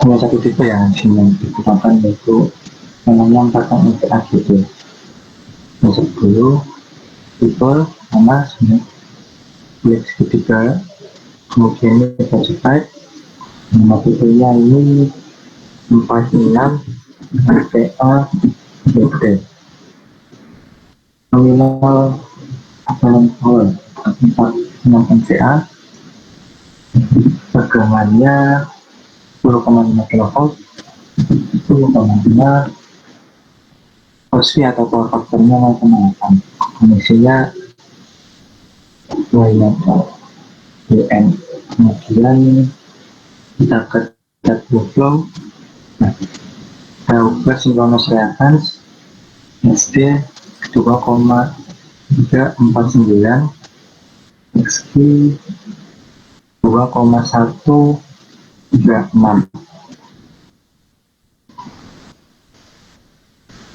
hanya satu tipe yang digunakan, yaitu namanya 4 AGD. Masuk dulu tipe sama klik segitiga, kemudian ini baca type. Nama tipenya ini 46 PA BT. Nominal appellant power 46 MVA. Tegangannya 10,5 kV. 10,5 Posisi atau power faktornya 0,8. Kondisinya WN. Kemudian kita ke tab workflow. Nah, kita ubah synchronous reactance SD 2,349 XQ 2,136.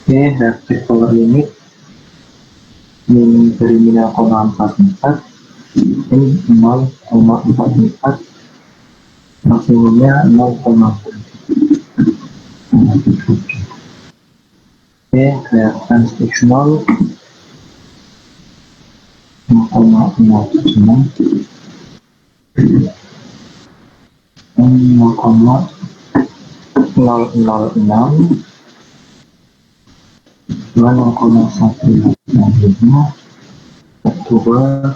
Oke, reactive power limit dari 0,44, ini 0,44, maksimumnya 0,4. Oke, reactance X0 0,076 0,006 0,1 kedua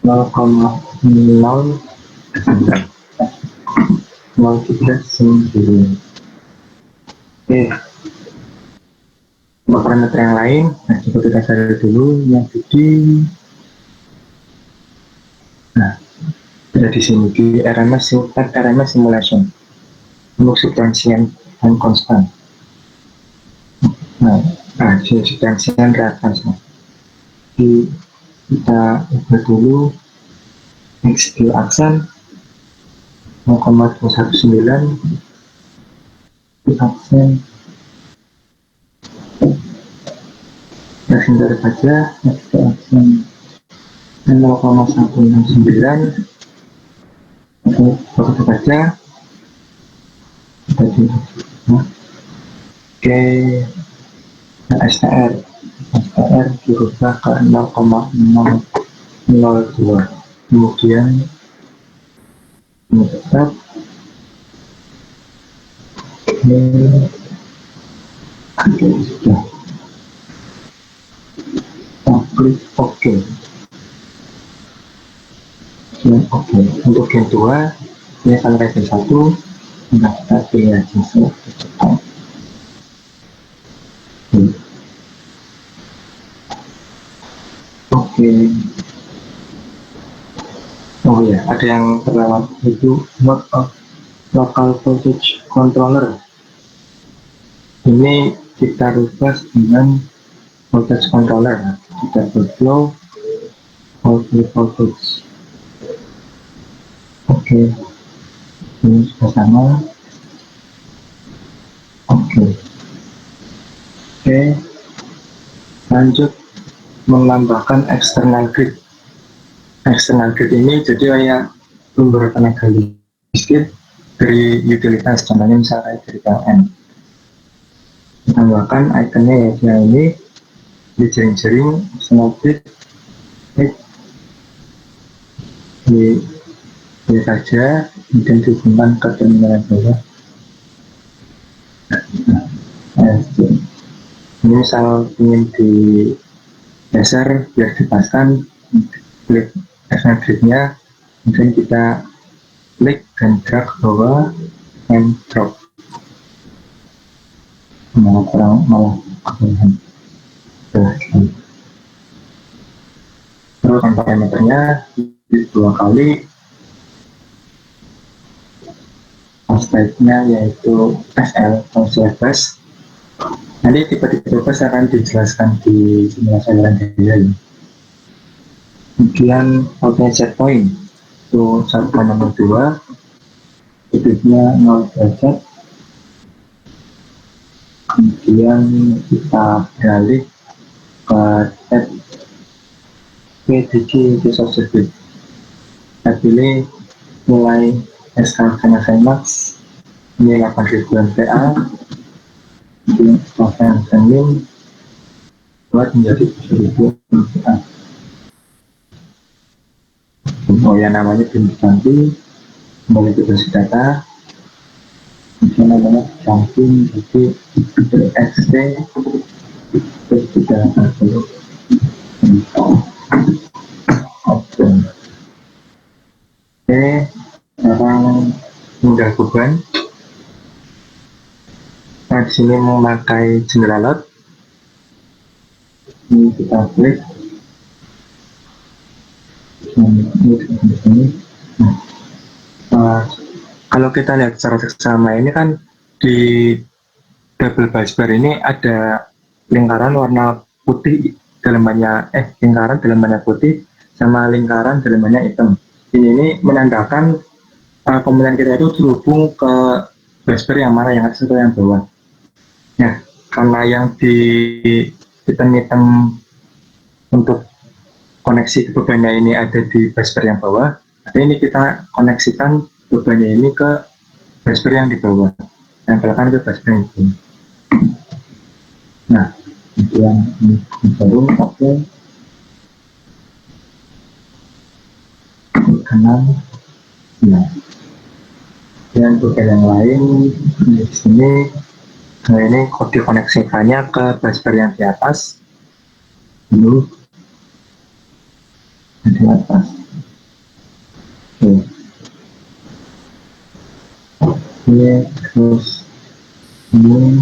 0,039. Oke, untuk parameter yang lain, nah coba kita cari dulu yang di ada di sini di RMS simulation untuk subtransient dan konstan. Nah, subtransient reactance. Kita ubah dulu XQ aksen 0,219 aksen dari baja XQ aksen 0,169. Oke, kita baca tadi. Oke, STR dirubah ke 0,002. Kemudian ini tetap. Oke, sudah. Klik OK. Oke, untuk gen 2 ini akan gen 1. Nah, kita pilih aja Oke. Oh ya, ada yang terlewat, itu mode of local voltage controller. Ini kita rubah dengan voltage controller. Kita berflow voltage. Oke, ini sudah sama. Oke, lanjut menambahkan external grid. External grid ini jadi hanya sumber tenaga listrik dari utilitas, contohnya misalnya dari PLN. Tambahkan ikonnya ya, dia ini di jering-jering semotif di saja, kemudian dihubungkan ke terminal bawah. Nah, ini misal ingin di dasar biar dipasang, klik grid-nya, kemudian kita klik dan drag ke bawah and drop. Malah kemudian terus untuk diameternya di 2 kali, aspeknya yaitu SL atau CFS. Nanti tipe-tipe bus akan dijelaskan di simulasi jalan daya. Kemudian outlet set point itu 1,02, titiknya 0 derajat. Kemudian kita beralih ke tab PDG itu subscript. Kita pilih mulai SK Max, ini 8.000 MPa, kemudian Stofan Premium buat menjadi 7.000 MPa. Oh ya, namanya belum diganti, kembali ke basis data, kemudian namanya diganti jadi XT terus 340. Oke, sekarang modal beban. Nah, di sini memakai general load. Ini kita klik. Ini di sini. Kalau kita lihat secara seksama ini kan di double busbar ini ada lingkaran warna putih dalamannya lingkaran dalamannya putih sama lingkaran dalamannya hitam. Ini menandakan pemilihan kita itu terhubung ke busbar yang mana, yang atas atau yang bawah. Nah, karena yang di hitam-hitam untuk koneksi bebannya ini ada di busbar yang bawah, jadi ini kita koneksikan bebannya ini ke busbar yang di bawah, yang belakang ke busbar yang di bawah. Nah, yang baru oke. Kanan, ya. Dan bagian yang lain di sini, nah ini kode koneksikannya ke busbar yang di atas, dulu di atas. Oke. Ini terus ini.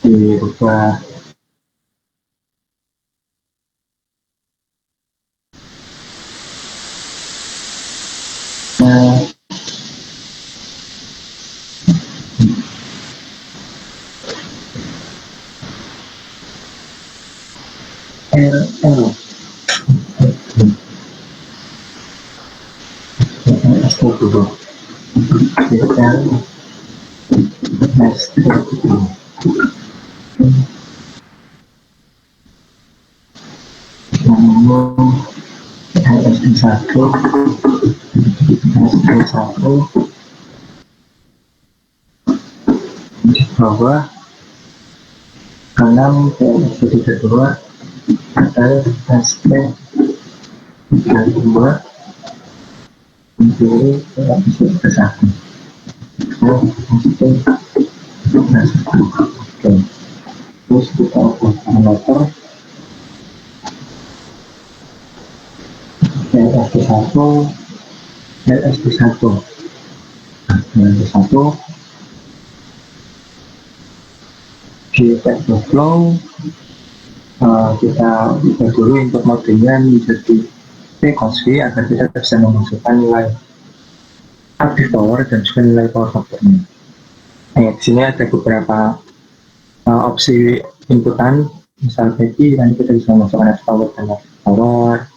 Dirubah RL S2 SD1 di bawah kanan ke SD2 ada SP32 kiri ke SD1. Oke, terus kita buat parameter LSD1 LSD1 di table flow. Kita ubah dulu input modenya menjadi P-cosV agar kita bisa memasukkan nilai active power dan juga nilai power factor-nya. Di sini ada beberapa opsi inputan, misal PI, nanti kita bisa memasukkan active power dan active power.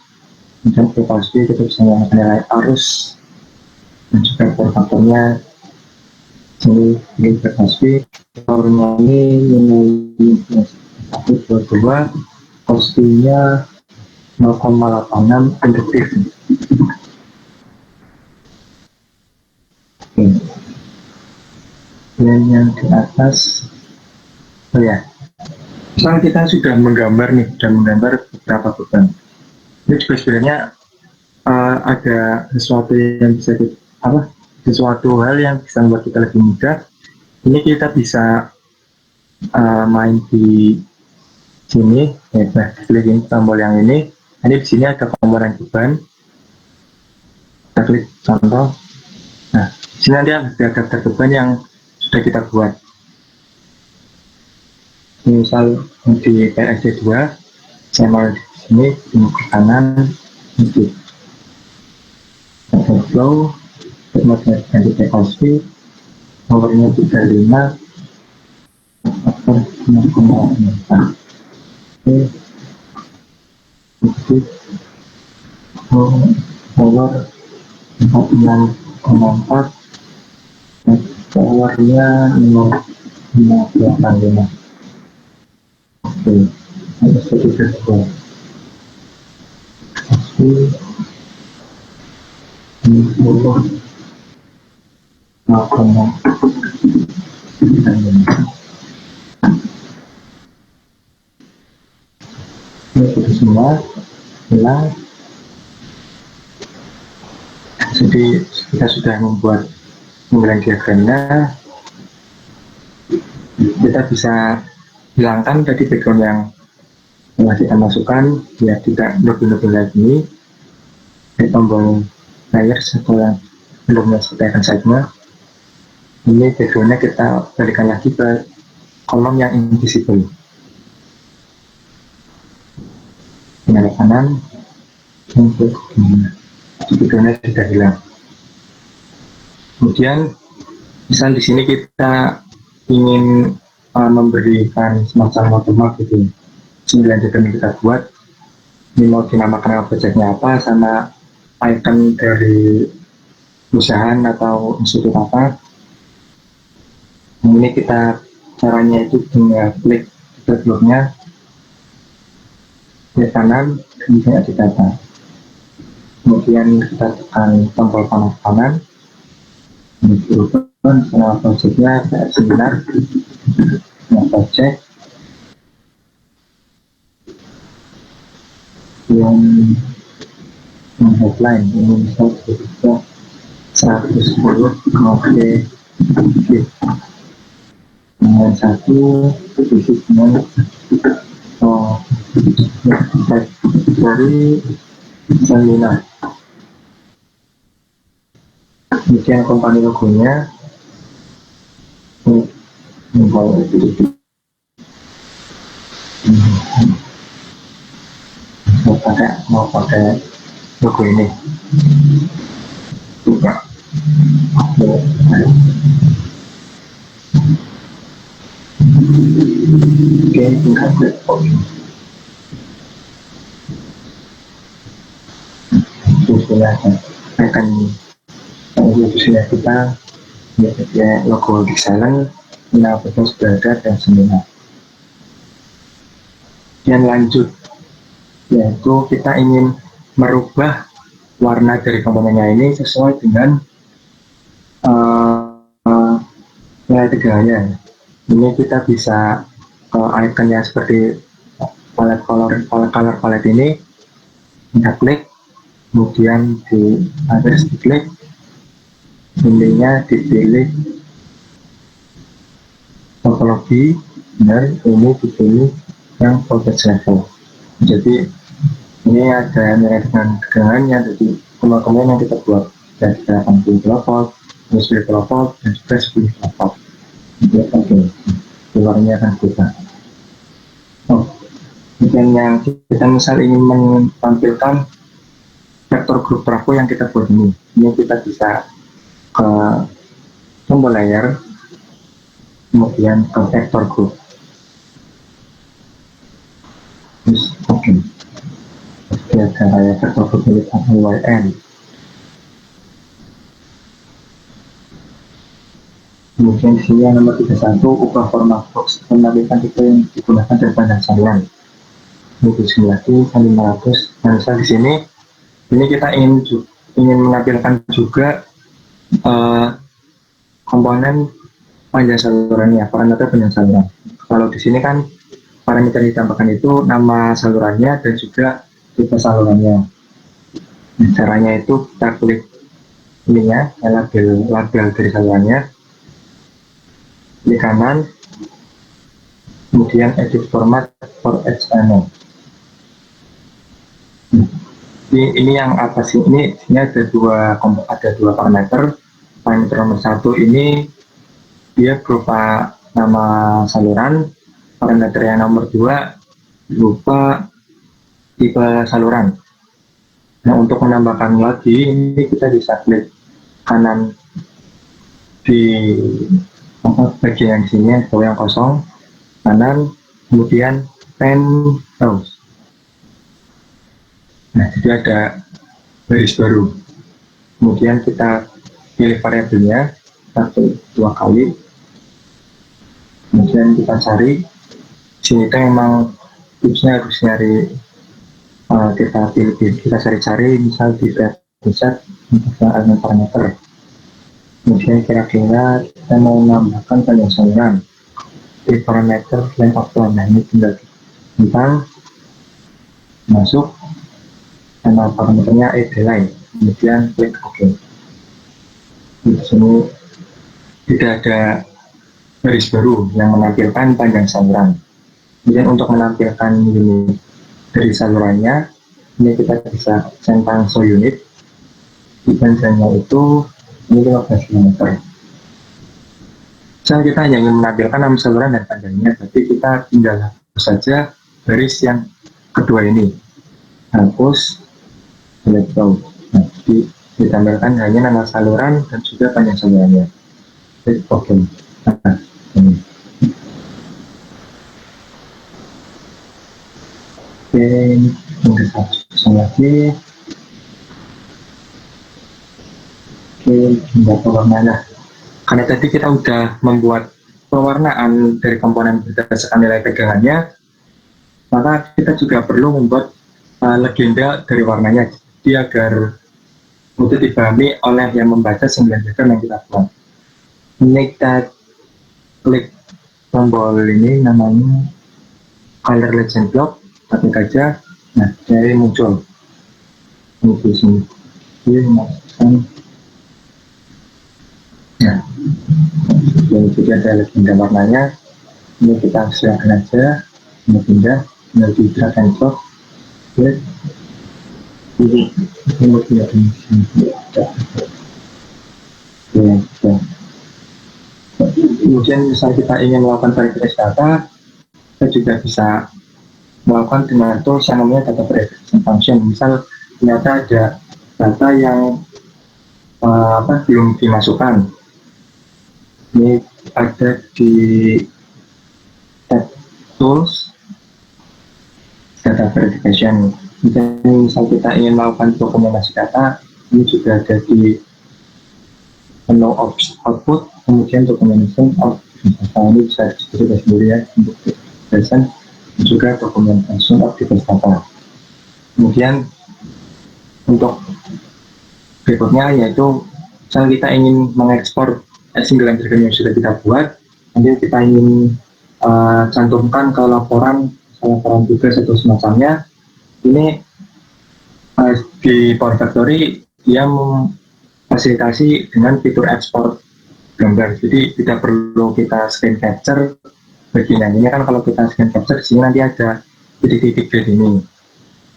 Kemudian P-cosV kita bisa memasukkan nilai arus dan juga power factor-nya. ini berkasih powernya ini 122, costingnya 0,86 induktif. Oke. Dan yang di atas, oh ya, misalnya kita sudah menggambar nih, dan menggambar beberapa beban. Ini juga sebenarnya ada sesuatu yang bisa sesuatu hal yang bisa membuat kita lebih mudah. Ini kita bisa main di sini, klik ini tombol yang ini. Ini di sini ada komponen beban. Kita klik contoh. Nah, di sini nanti ada daftar beban yang sudah kita buat. Misal di PSD 2, saya mau di sini di kanan, ini flow, kemudian ganti TKC, nomornya 35, faktor 0,4. Oke, power 46,4, powernya 0,85. Oke, ada satu kedua. Oke, ini power 0,85. Ini semua hilang. Jadi kita sudah membuat pemilihan diagramnya. Kita bisa hilangkan tadi background yang telah kita masukkan, ya tidak lebih-lebih lagi. Di tombol layers atau yang belum menyelesaikan saja. Ini backgroundnya kita balikan lagi ke kolom yang invisible. Dengan kanan untuk backgroundnya sudah hilang. Kemudian misal di sini kita ingin memberikan semacam watermark gitu, 9 diagram yang kita buat, ini mau dinamakan objeknya apa, sama icon dari perusahaan atau institut apa. Ini kita caranya itu dengan klik bloknya di kanan, kemudian di data. Kemudian kita tekan tombol panah kanan, ini berubah sama objeknya kayak seminar, objek yang headline ini misal juga 110 oke, dengan satu diisi dengan dari seminar. Kemudian company logonya mau pakai logo ini buka. Oke, tinggal klik akan sudah kita ya, logo di silent, nah betul sudah ada dan seminar. Yang lanjut yaitu kita ingin merubah warna dari komponennya ini sesuai dengan nilai tegangannya. Ini kita bisa ikonnya seperti color ini, kita klik, kemudian di atas diklik, ininya dipilih topologi, dan ini dipilih yang voltage level. Jadi ini ada nilai tegangannya, jadi komponen yang kita buat dari 80 kV, 10 kV, dan juga 10 kV. Oke, keluarnya akan kita. Kemudian yang kita misal ingin menampilkan vektor grup trafo yang kita buat ini kita bisa ke tombol layer, kemudian ke vektor grup. Oke. Ada kayak vektor grup milik YN. Kemudian di sini yang nomor 31, ubah format box menampilkan tipe yang digunakan dan panjang saluran. Ini lagi 500. Nah, misal di sini ini kita ingin menampilkan juga komponen panjang salurannya, parameter panjang saluran. Kalau di sini kan parameter yang ditambahkan itu nama salurannya dan juga tipe salurannya. Nah, caranya itu kita klik ininya, label dari salurannya, klik kanan, kemudian edit format for XML. Ini yang apa sih? Ini ada dua parameter. Parameter nomor 1 ini dia berupa nama saluran. Parameter yang nomor 2 berupa tipe saluran. Nah, untuk menambahkan lagi, ini kita bisa klik kanan di bagian di sini, yang kosong, kanan, kemudian pen browse. Nah, jadi ada baris baru. Kemudian kita pilih variabelnya, kita klik 2 kali. Kemudian kita cari. Sini kita memang tipsnya harus nyari, kita cari-cari misal di preset untuk elemen parameter. Kemudian kira-kira kita mau menambahkan panjang saluran di parameter length of line. Nah, ini tinggal tentang masuk nama parameternya line, kemudian klik OK. Di sini tidak ada garis baru yang menampilkan panjang saluran. Kemudian untuk menampilkan unit dari salurannya, ini kita bisa centang show unit. Di panjangnya itu ini 15 km. Misal kita hanya ingin menampilkan nama saluran dan panjangnya, tapi kita tinggal hapus saja garis yang kedua ini, hapus select row. Nah, jadi ditampilkan hanya nama saluran dan juga panjang salurannya. Oke. Nah, ini. Oke, mungkin satu lagi. Oke, membuat pewarnaan. Karena tadi kita udah membuat pewarnaan dari komponen berdasarkan nilai pegangannya, maka kita juga perlu membuat legenda dari warnanya, jadi agar mudah dipahami oleh yang membaca 9 diagram yang kita buat. Ini kita klik tombol ini, namanya color legend block, klik aja. Nah, jadi muncul ini di sini. Ini masukkan. Nah, jadi ada legenda warnanya. Ini kita silakan aja, ini pindah, tinggal di drag and drop. Ini kemudian misal kita ingin melakukan verifikasi data, kita juga bisa melakukan dengan tools yang namanya data verification function. Misal ternyata ada data yang belum dimasukkan, ini ada di tab tools data verification. Misal kita ingin melakukan dokumentasi data, ini juga ada di menu output, kemudian documentation of data. Ini bisa dilihat sendiri ya, untuk present juga documentation of data. Kemudian untuk berikutnya yaitu misal kita ingin mengekspor single diagram yang sudah kita buat, nanti kita ingin cantumkan ke laporan tugas atau semacamnya. Ini di Power Factory dia memfasilitasi dengan fitur ekspor gambar, jadi tidak perlu kita screen capture bagian ini kan. Kalau kita screen capture di sini nanti ada titik-titik di sini,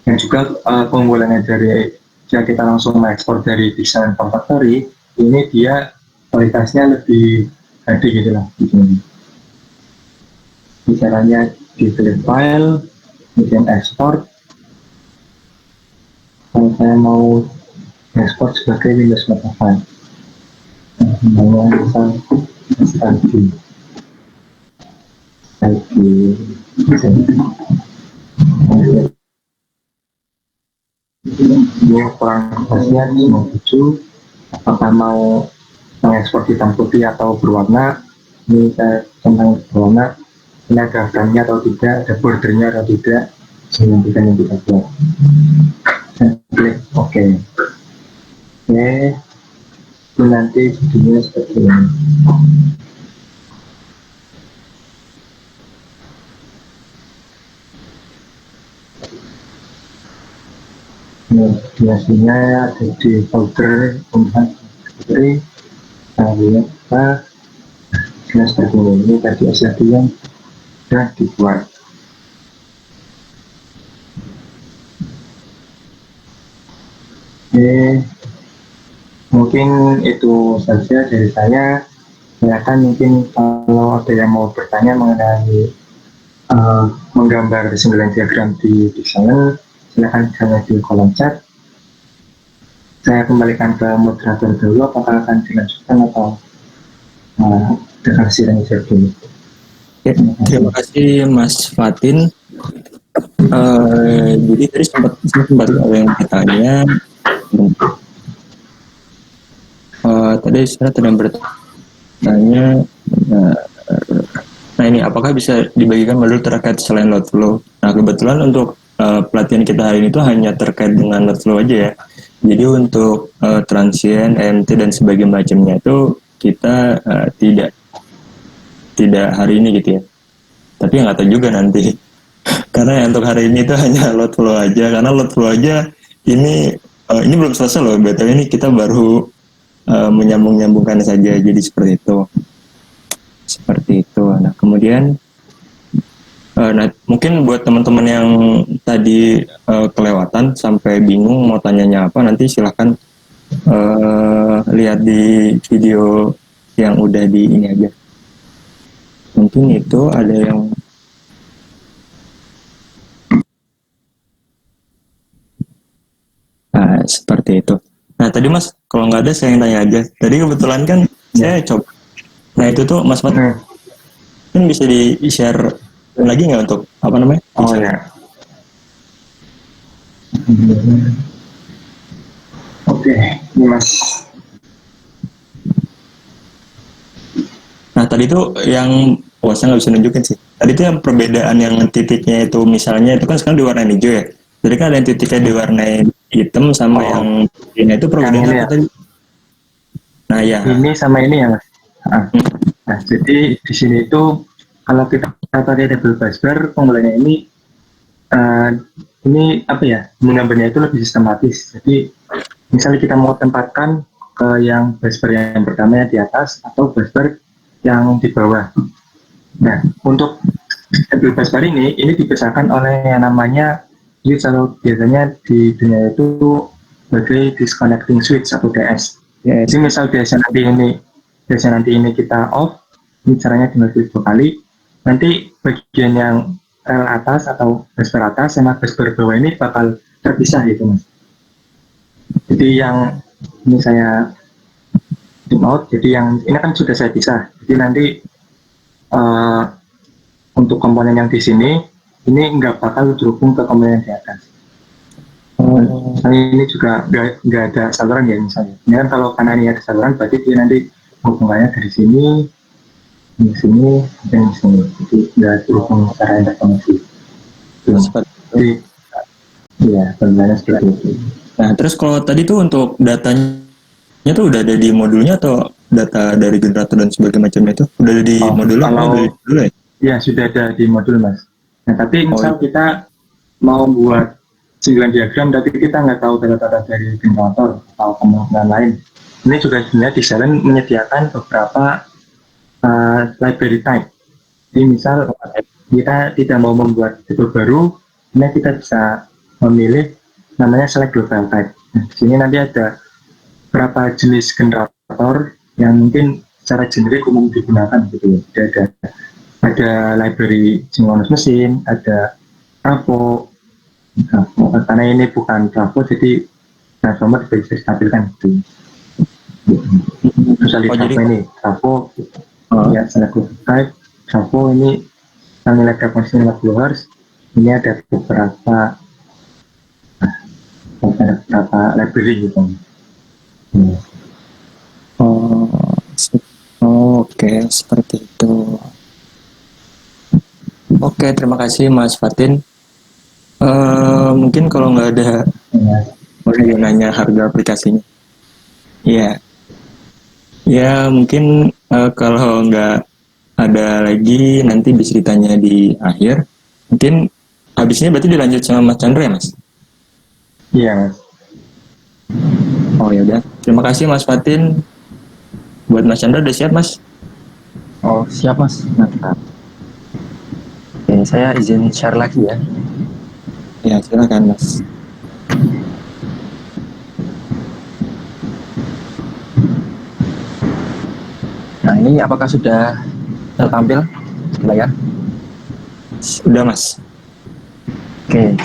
dan juga keunggulannya dari jika kita langsung mengekspor dari desain Power Factory, ini dia kualitasnya lebih HD gitu lah di sini. Caranya di file, kemudian ekspor. Kalau saya mau ekspor sebagai Windows Mobile, namanya misal SLG. Ini ukuran kertasnya 97. Apakah mau mengekspor hitam putih atau berwarna. Ini saya tentang berwarna, ini ada framenya atau tidak, ada bordernya atau tidak, menentukan yang kita buat. Dan klik OK. Oke, itu nanti jadinya seperti ini. Biasanya ada di folder undangan putri, lalu kita seperti ini tadi SLD yang sudah dibuat. Oke, mungkin itu saja dari saya. Silakan mungkin kalau ada yang mau bertanya mengenai menggambar 9 diagram di Designer, silakan tanya di kolom chat. Saya kembalikan ke moderator dulu, apakah akan dilanjutkan atau dengan sidang dulu. Ya, terima kasih Mas Fatin. Jadi tadi sempat ada yang bertanya. Tadi saya sedang bertanya. Nah ini apakah bisa dibagikan modul terkait selain load flow? Nah kebetulan untuk pelatihan kita hari ini itu hanya terkait dengan load flow aja ya. Jadi untuk transient, EMT dan sebagainya macamnya itu kita tidak hari ini gitu ya. Tapi nggak tahu juga nanti. Karena untuk hari ini itu hanya load flow aja. Karena load flow aja ini belum selesai loh. Betul ini kita baru menyambung-nyambungkan saja. Jadi seperti itu. Nah kemudian mungkin buat teman-teman yang tadi kelewatan sampai bingung mau tanyanya apa, nanti silahkan lihat di video yang udah di ini aja. Mungkin itu ada yang seperti itu. Nah tadi Mas, kalau nggak ada saya yang tanya aja. Tadi kebetulan kan saya coba. Nah itu tuh Mas Mat, kan bisa di-share lagi nggak untuk apa namanya? Oh ya. Oke, ini Mas. Nah tadi tuh yang saya nggak bisa nunjukin sih. Tadi tuh yang perbedaan yang titiknya itu misalnya itu kan sekarang diwarnain hijau ya. Jadi kan ada yang titiknya diwarnain hitam sama yang ini itu perbedaannya apa tadi? Nah ya. Ini sama ini ya Mas. Nah jadi di sini itu kalau kita pakai table busbar, penggunaannya ini apa ya, menggambarnya itu lebih sistematis. Jadi misalnya kita mau tempatkan ke yang busbar yang pertama di atas atau busbar yang di bawah. Nah untuk table busbar ini dipisahkan oleh yang namanya, jadi kalau biasanya di dunia itu sebagai disconnecting switch atau DS. Jadi misal DS nanti ini kita off, ini caranya tinggal klik 2 kali. Nanti bagian yang rel atas atau busbar atas sama busbar bawah ini bakal terpisah gitu Mas. Jadi yang ini saya zoom out, jadi yang ini kan sudah saya pisah. Jadi nanti untuk komponen yang di sini ini nggak bakal terhubung ke komponen di atas. Ini juga nggak ada saluran ya misalnya. Ini kan kalau karena ini ada saluran, berarti dia nanti hubungannya dari sini, di sini, dan di sini. Jadi nggak terhubung secara interkoneksi. Jadi ya benarnya seperti itu. Nah terus kalau tadi tuh untuk datanya tuh udah ada di modulnya atau data dari generator dan sebagainya macamnya itu udah ada di modulnya? Kalau ya sudah ada di modul Mas. Nah tapi misal kita mau buat 9 diagram tapi kita nggak tahu data-data dari generator atau komponen lain, ini juga sebenarnya Designer menyediakan beberapa library type. Jadi misal kita tidak mau membuat tipe baru, ini kita bisa memilih namanya select global type. Nah, di sini nanti ada berapa jenis generator yang mungkin secara generik umum digunakan gitu ya. Ada library sinkronus mesin, ada trafo, karena ini bukan trafo jadi transformer bisa ditampilkan gitu. Terus ada trafo ini, trafo ya select global type, trafo ini nilai frekuensi 50 Hz. Ini ada beberapa library gitu. Oke, seperti itu. Oke, terima kasih Mas Fatin. Mungkin kalau nggak ada mau nanya harga aplikasinya. Iya, ya mungkin kalau nggak ada lagi nanti bisa ditanya di akhir. Mungkin habisnya berarti dilanjut sama Mas Chandra ya Mas? Iya, Mas. Oh ya udah, terima kasih Mas Fatin. Buat Mas Chandra udah siap Mas? Oh, siap Mas. Mantap. Oke, saya izin share lagi ya. Ya silakan Mas. Nah, ini apakah sudah tertampil di layar? Sudah Mas. Oke,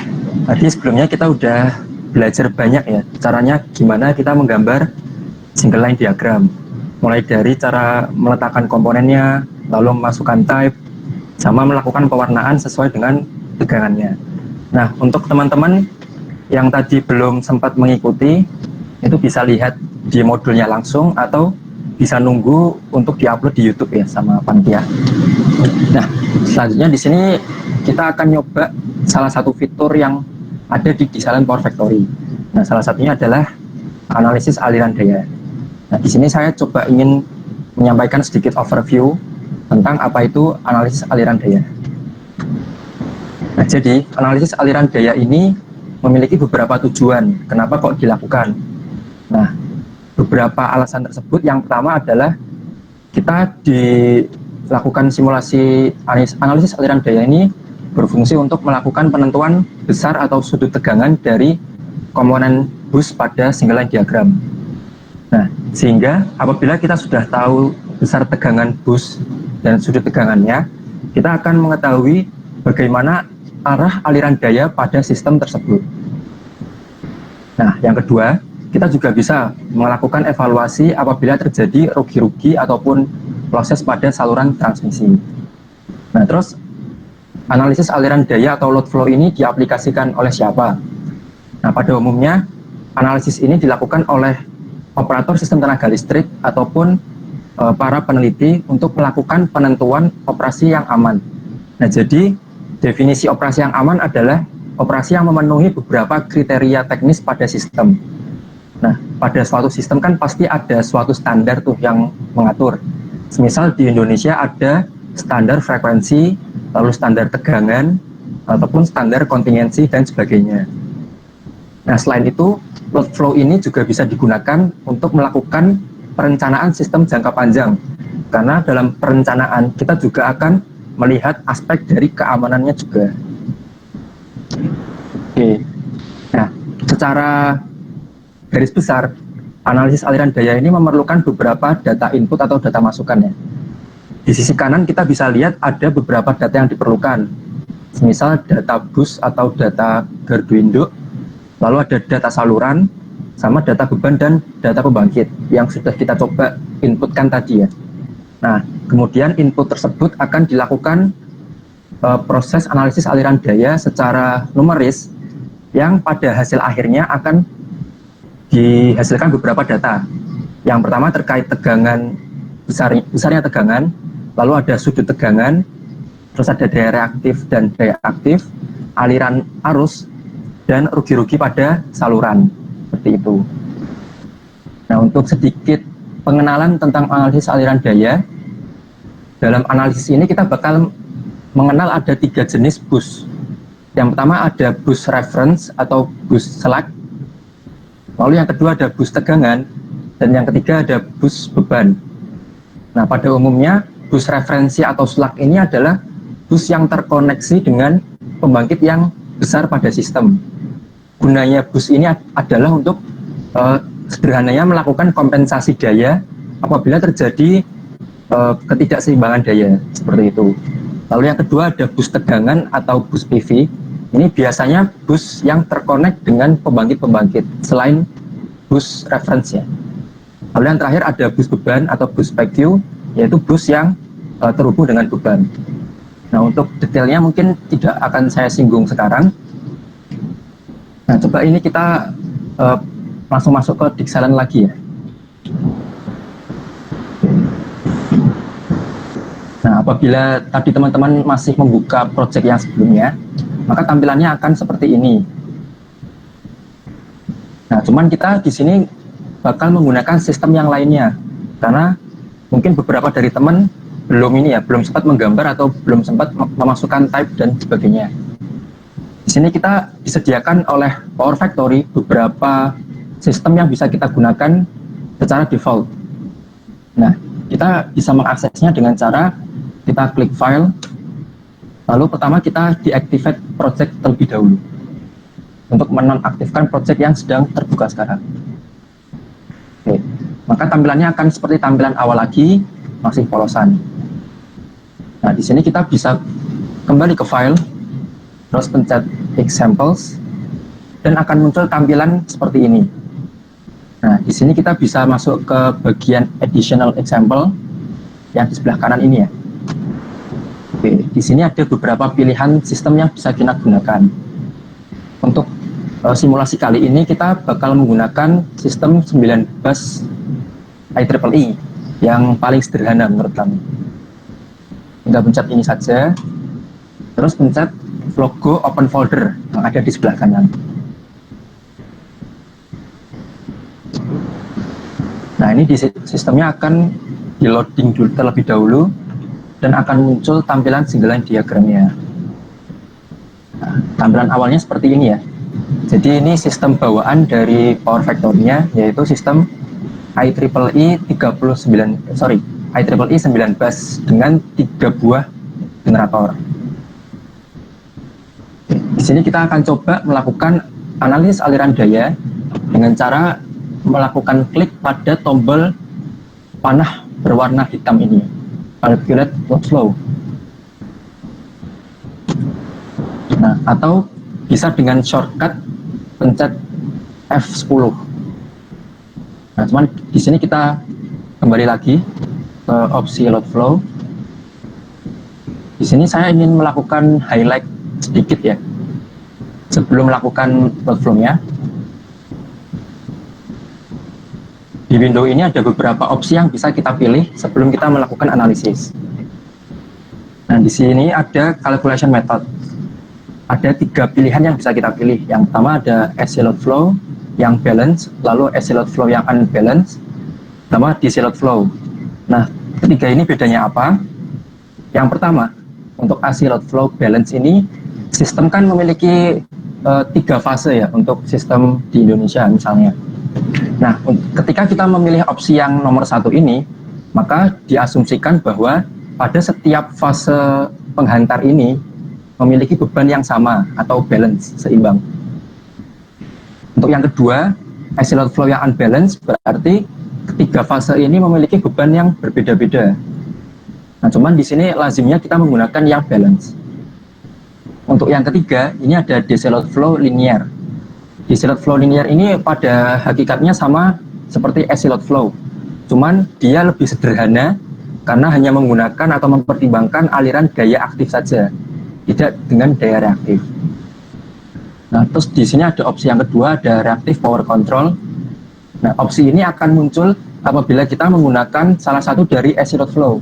tadi sebelumnya kita udah belajar banyak ya, caranya gimana kita menggambar single line diagram. Mulai dari cara meletakkan komponennya, lalu memasukkan type, sama melakukan pewarnaan sesuai dengan tegangannya. Nah, untuk teman-teman yang tadi belum sempat mengikuti, itu bisa lihat di modulnya langsung atau bisa nunggu untuk diupload di YouTube ya sama Panitia. Nah, selanjutnya di sini kita akan nyoba salah satu fitur yang ada di Desaillant Power Factory. Nah, salah satunya adalah analisis aliran daya. Nah, di sini saya coba ingin menyampaikan sedikit overview tentang apa itu analisis aliran daya. Nah, jadi analisis aliran daya ini memiliki beberapa tujuan. Kenapa kok dilakukan? Nah, beberapa alasan tersebut. Yang pertama adalah kita dilakukan simulasi analisis aliran daya ini berfungsi untuk melakukan penentuan besar atau sudut tegangan dari komponen bus pada single line diagram. Nah, sehingga apabila kita sudah tahu besar tegangan bus dan sudut tegangannya, kita akan mengetahui bagaimana arah aliran daya pada sistem tersebut. Nah, yang kedua, kita juga bisa melakukan evaluasi apabila terjadi rugi-rugi ataupun proses pada saluran transmisi. Nah, terus analisis aliran daya atau load flow ini diaplikasikan oleh siapa? Nah, pada umumnya analisis ini dilakukan oleh operator sistem tenaga listrik ataupun para peneliti untuk melakukan penentuan operasi yang aman. Nah, jadi definisi operasi yang aman adalah operasi yang memenuhi beberapa kriteria teknis pada sistem. Nah, pada suatu sistem kan pasti ada suatu standar tuh yang mengatur. Semisal di Indonesia ada standar frekuensi, lalu standar tegangan, ataupun standar kontingensi dan sebagainya. Nah, selain itu, load flow ini juga bisa digunakan untuk melakukan perencanaan sistem jangka panjang. Karena dalam perencanaan kita juga akan melihat aspek dari keamanannya juga. Oke. Nah, secara garis besar, analisis aliran daya ini memerlukan beberapa data input atau data masukan ya. Di sisi kanan kita bisa lihat ada beberapa data yang diperlukan. Misal data bus atau data gardu induk, lalu ada data saluran, sama data beban dan data pembangkit yang sudah kita coba inputkan tadi ya. Nah, kemudian input tersebut akan dilakukan proses analisis aliran daya secara numeris yang pada hasil akhirnya akan dihasilkan beberapa data. Yang pertama terkait tegangan, besarnya tegangan, lalu ada sudut tegangan, terus ada daya reaktif dan daya aktif, aliran arus, dan rugi-rugi pada saluran. Seperti itu. Nah, untuk sedikit pengenalan tentang analisis aliran daya, dalam analisis ini kita bakal mengenal ada 3 jenis bus. Yang pertama ada bus reference atau bus select, lalu yang kedua ada bus tegangan, dan yang ketiga ada bus beban. Nah, pada umumnya bus referensi atau select ini adalah bus yang terkoneksi dengan pembangkit yang besar pada sistem. Gunanya bus ini adalah untuk sederhananya melakukan kompensasi daya apabila terjadi ketidakseimbangan daya, seperti itu. Lalu yang kedua ada bus tegangan atau bus PV. Ini biasanya bus yang terkonek dengan pembangkit-pembangkit selain bus reference ya. Lalu yang terakhir ada bus beban atau bus PQ, yaitu bus yang terhubung dengan beban. Nah, untuk detailnya mungkin tidak akan saya singgung sekarang. Nah, coba ini kita langsung masuk ke Desaillant lagi ya. apabila tadi teman-teman masih membuka project yang sebelumnya, maka tampilannya akan seperti ini. Nah, cuman kita di sini bakal menggunakan sistem yang lainnya, karena mungkin beberapa dari teman belum sempat menggambar atau belum sempat memasukkan type dan sebagainya. Di sini kita disediakan oleh Power Factory beberapa sistem yang bisa kita gunakan secara default. Nah, kita bisa mengaksesnya dengan cara kita klik file, lalu pertama kita deactivate project terlebih dahulu untuk menonaktifkan project yang sedang terbuka sekarang. Oke, maka tampilannya akan seperti tampilan awal lagi, masih polosan. Nah, di sini kita bisa kembali ke file, terus pencet examples, dan akan muncul tampilan seperti ini. Nah, di sini kita bisa masuk ke bagian additional example yang di sebelah kanan ini ya. Oke, di sini ada beberapa pilihan sistem yang bisa kita gunakan. Untuk simulasi kali ini kita bakal menggunakan sistem 9 bus IEEE yang paling sederhana menurut kami. Tinggal pencet ini saja, terus pencet logo open folder yang ada di sebelah kanan. Nah, ini di sistemnya akan di loading dulu terlebih dahulu dan akan muncul tampilan single line diagramnya. Nah, tampilan awalnya seperti ini ya. Jadi ini sistem bawaan dari Power Factory-nya, yaitu sistem IEEE 9 bus dengan 3 buah generator. Di sini kita akan coba melakukan analisis aliran daya dengan cara melakukan klik pada tombol panah berwarna hitam ini, calculate load flow. Nah, atau bisa dengan shortcut pencet F10. Nah, cuman di sini kita kembali lagi ke opsi load flow. Di sini saya ingin melakukan highlight sedikit ya, sebelum melakukan load flow-nya. Di window ini ada beberapa opsi yang bisa kita pilih sebelum kita melakukan analisis. Nah, di sini ada calculation method. Ada 3 pilihan yang bisa kita pilih. Yang pertama ada AC load flow yang balance, lalu AC load flow yang unbalance, sama DC load flow. Nah, ketiga ini bedanya apa? Yang pertama, untuk AC load flow balance ini, sistem kan memiliki 3 fase ya untuk sistem di Indonesia misalnya. Nah, ketika kita memilih opsi yang nomor 1 ini, maka diasumsikan bahwa pada setiap fase penghantar ini memiliki beban yang sama atau balance, seimbang. Untuk yang kedua, AC load flow yang unbalance berarti ketiga fase ini memiliki beban yang berbeda-beda. Nah, cuman di sini lazimnya kita menggunakan yang balance. Untuk yang ketiga, ini ada DC load flow linear. DC load flow linear ini pada hakikatnya sama seperti AC load flow, cuman dia lebih sederhana karena hanya menggunakan atau mempertimbangkan aliran daya aktif saja, tidak dengan daya reaktif. Nah, terus di sini ada opsi yang kedua, ada reactive power control. Nah, opsi ini akan muncul apabila kita menggunakan salah satu dari AC load flow.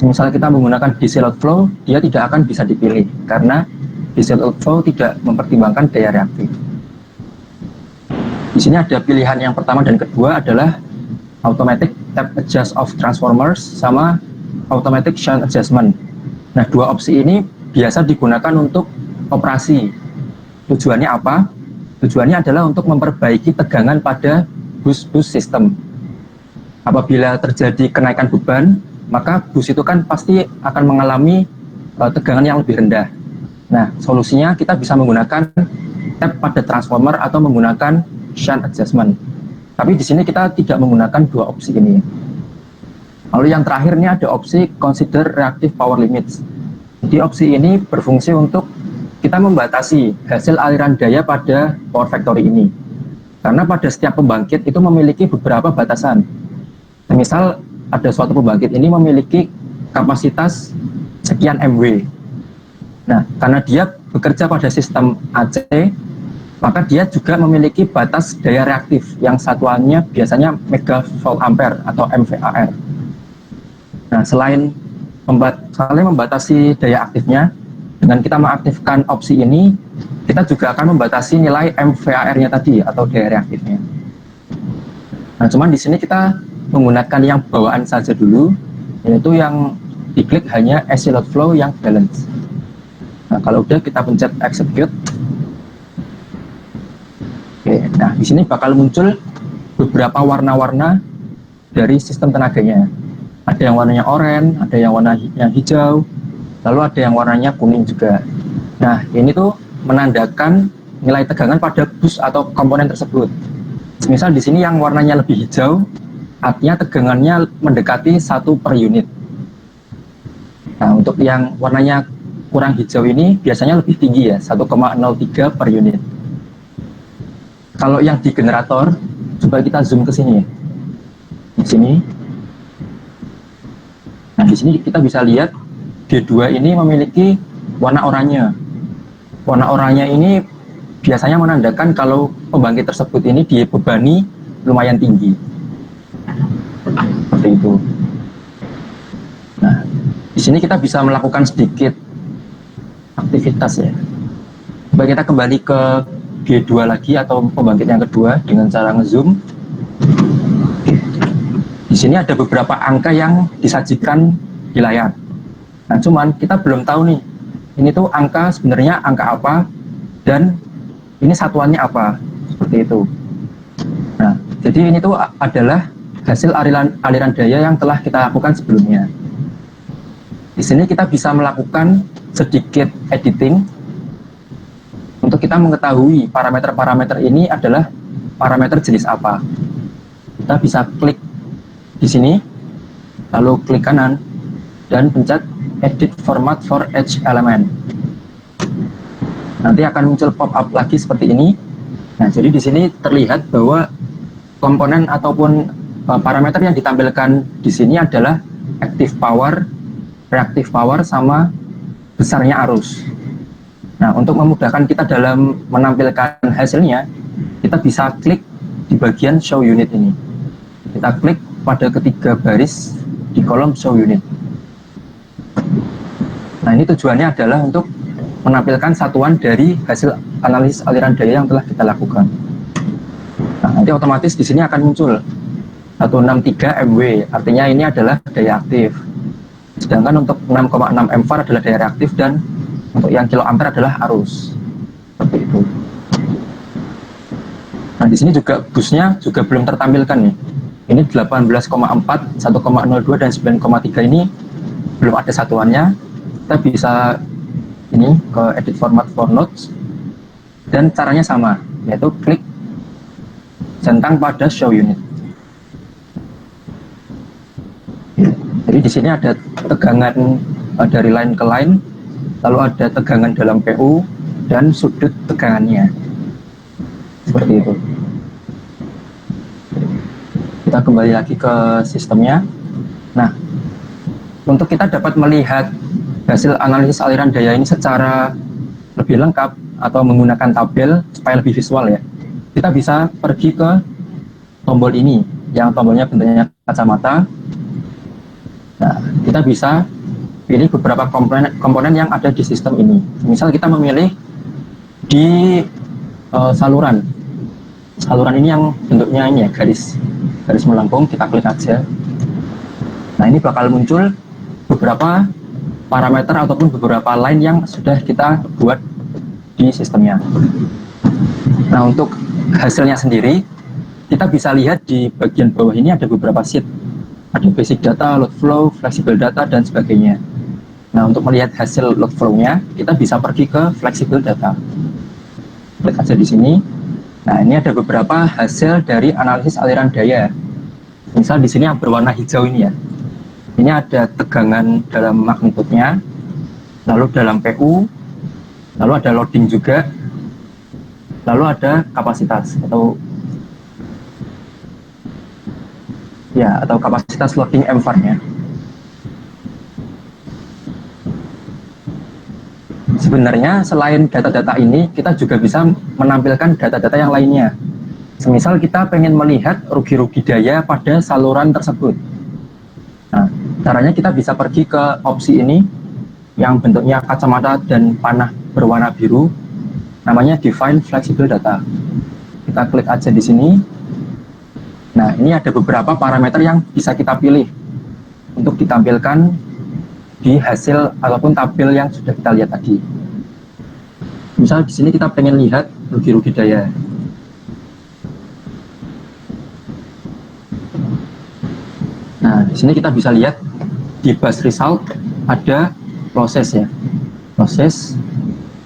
Misalnya kita menggunakan DC load flow, dia tidak akan bisa dipilih karena DC load flow tidak mempertimbangkan daya reaktif. Di sini ada pilihan yang pertama dan kedua adalah automatic tap adjust of transformers sama automatic shunt adjustment. Nah, dua opsi ini biasa digunakan untuk operasi. Tujuannya apa? Tujuannya adalah untuk memperbaiki tegangan pada bus-bus sistem. Apabila terjadi kenaikan beban, maka bus itu kan pasti akan mengalami tegangan yang lebih rendah. Nah, solusinya kita bisa menggunakan tap pada transformer atau menggunakan shunt adjustment. Tapi di sini kita tidak menggunakan dua opsi ini. Lalu yang terakhir ini ada opsi consider reactive power limits. Jadi opsi ini berfungsi untuk kita membatasi hasil aliran daya pada power factory ini. Karena pada setiap pembangkit itu memiliki beberapa batasan. Misal ada suatu pembangkit ini memiliki kapasitas sekian MW. Nah, karena dia bekerja pada sistem AC, maka dia juga memiliki batas daya reaktif yang satuannya biasanya megavolt ampere atau MVAR. Nah, selain saling membatasi daya aktifnya. Dengan kita mengaktifkan opsi ini, kita juga akan membatasi nilai MVAR-nya tadi atau daya reaktifnya. Nah, cuman di sini kita menggunakan yang bawaan saja dulu, yaitu yang diklik hanya AC load flow yang balance. Nah, kalau udah kita pencet execute. Oke, nah di sini bakal muncul beberapa warna-warna dari sistem tenaganya. Ada yang warnanya oranye, ada yang warna yang hijau, lalu ada yang warnanya kuning juga. Nah, ini tuh menandakan nilai tegangan pada bus atau komponen tersebut. Misal di sini yang warnanya lebih hijau, artinya tegangannya mendekati 1 per unit. Nah, untuk yang warnanya kurang hijau ini biasanya lebih tinggi ya, 1,03 per unit. Kalau yang di generator, coba kita zoom ke sini ya. Di sini. Nah, di sini kita bisa lihat G2 ini memiliki warna oranye. Warna oranye ini biasanya menandakan kalau pembangkit tersebut ini dibebani lumayan tinggi. Seperti itu. Nah, di sini kita bisa melakukan sedikit aktivitas ya. Coba kita kembali ke G2 lagi atau pembangkit yang kedua dengan cara ngezoom. Di sini ada beberapa angka yang disajikan di layar. Nah, cuman kita belum tahu nih, ini tuh angka sebenarnya angka apa dan ini satuannya apa, seperti itu. Nah, jadi ini tuh adalah hasil aliran daya yang telah kita lakukan sebelumnya. Di sini kita bisa melakukan sedikit editing untuk kita mengetahui parameter-parameter ini adalah parameter jenis apa. Kita bisa klik di sini, lalu klik kanan dan pencet Edit Format for Each Element. Nanti akan muncul pop-up lagi seperti ini. Nah, jadi di sini terlihat bahwa komponen ataupun parameter yang ditampilkan di sini adalah active power, reactive power, sama besarnya arus. Nah, untuk memudahkan kita dalam menampilkan hasilnya, kita bisa klik di bagian Show Unit ini. Kita klik pada ketiga baris di kolom Show Unit. Nah, ini tujuannya adalah untuk menampilkan satuan dari hasil analisis aliran daya yang telah kita lakukan. Nah, nanti otomatis di sini akan muncul 163 MW, artinya ini adalah daya aktif. Sedangkan untuk 6,6 mVAR adalah daya reaktif dan untuk yang kiloampere adalah arus. Seperti itu. Nah, di sini juga busnya juga belum tertampilkan nih. Ini 18,4, 1,02 dan 9,3 ini belum ada satuannya. Kita bisa ini ke edit format for nodes dan caranya sama, yaitu klik centang pada show unit. Jadi di sini ada tegangan dari line ke line, lalu ada tegangan dalam PU dan sudut tegangannya. Seperti itu. Kita kembali lagi ke sistemnya. Nah, untuk kita dapat melihat hasil analisis aliran daya ini secara lebih lengkap atau menggunakan tabel supaya lebih visual ya, kita bisa pergi ke tombol ini yang tombolnya bentuknya kacamata. Nah, kita bisa pilih beberapa komponen yang ada di sistem ini. Misal kita memilih di saluran ini yang bentuknya ini ya, garis melengkung, kita klik aja. Nah, ini bakal muncul beberapa parameter ataupun beberapa line yang sudah kita buat di sistemnya. Nah, untuk hasilnya sendiri kita bisa lihat di bagian bawah ini ada beberapa sheet, ada basic data, load flow, flexible data, dan sebagainya. Nah, untuk melihat hasil load flow-nya kita bisa pergi ke flexible data. Klik aja di sini. Nah, ini ada beberapa hasil dari analisis aliran daya. Misal di sini yang berwarna hijau ini ya. Ini ada tegangan dalam magnitudenya, lalu dalam PU, lalu ada loading juga, lalu ada kapasitas atau kapasitas loading mVAR-nya. Sebenarnya selain data-data ini, kita juga bisa menampilkan data-data yang lainnya. Semisal kita pengen melihat rugi-rugi daya pada saluran tersebut. Nah, Caranya kita bisa pergi ke opsi ini yang bentuknya kacamata dan panah berwarna biru, namanya Define Flexible Data. Kita klik aja di sini. Nah, ini ada beberapa parameter yang bisa kita pilih untuk ditampilkan di hasil ataupun tabel yang sudah kita lihat tadi. Misal di sini kita pengen lihat rugi-rugi daya. Nah, di sini kita bisa lihat di bus result ada losses ya. Losses,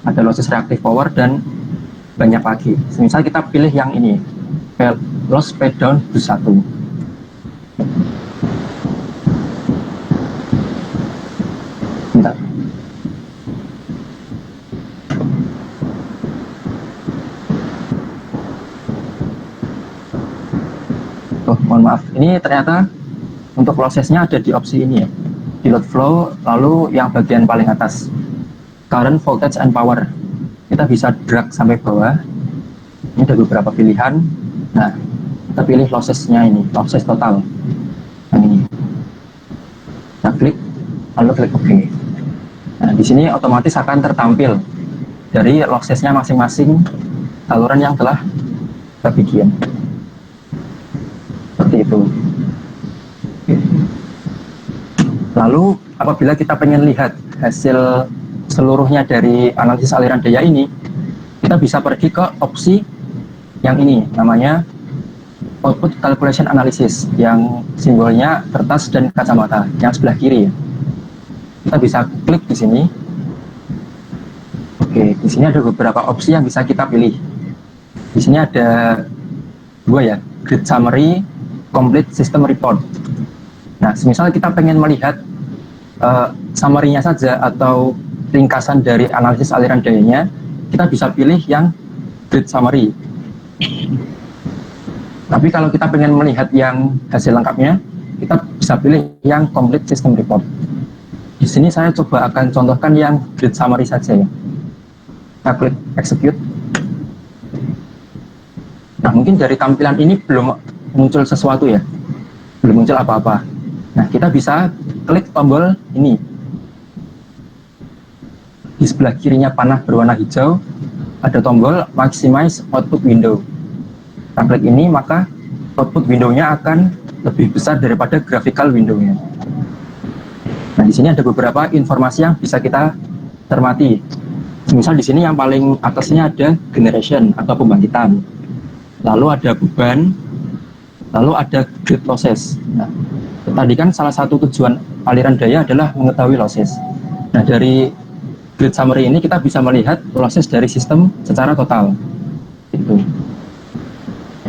ada losses reactive power dan banyak lagi. Misal kita pilih yang ini, loss paid down bus 1. Bentar. Oh, mohon maaf. Ini ternyata untuk lossesnya ada di opsi ini ya. Di load flow, lalu yang bagian paling atas, current voltage and power. Kita bisa drag sampai bawah. Ini ada beberapa pilihan. Nah, kita pilih lossesnya ini, losses total. Yang ini. Kita klik, lalu klik OK. Nah, di sini otomatis akan tertampil dari lossesnya masing-masing saluran yang telah kita bikin. Seperti itu. Lalu apabila kita pengen lihat hasil seluruhnya dari analisis aliran daya ini, kita bisa pergi ke opsi yang ini, namanya Output Calculation Analysis, yang simbolnya kertas dan kacamata, yang sebelah kiri. Kita bisa klik di sini. Oke, di sini ada beberapa opsi yang bisa kita pilih. Di sini ada dua ya, Grid Summary, Complete System Report. Nah, misal kita pengen melihat summary-nya saja atau ringkasan dari analisis aliran dayanya, kita bisa pilih yang Grid Summary. Tapi kalau kita pengen melihat yang hasil lengkapnya, kita bisa pilih yang Complete System Report. Di sini saya coba akan contohkan yang Grid Summary saja ya. Kita klik Execute. Nah, mungkin dari tampilan ini belum muncul sesuatu ya, belum muncul apa-apa. Nah, kita bisa klik tombol ini. Di sebelah kirinya panah berwarna hijau, ada tombol Maximize Output Window. Kita klik ini, maka output window-nya akan lebih besar daripada graphical window-nya. Nah, di sini ada beberapa informasi yang bisa kita cermati. Misal di sini yang paling atasnya ada generation atau pembangkitan. Lalu ada beban, lalu ada grid losses. Nah, tadi kan salah satu tujuan aliran daya adalah mengetahui losses. Nah, dari grid summary ini kita bisa melihat losses dari sistem secara total. Itu.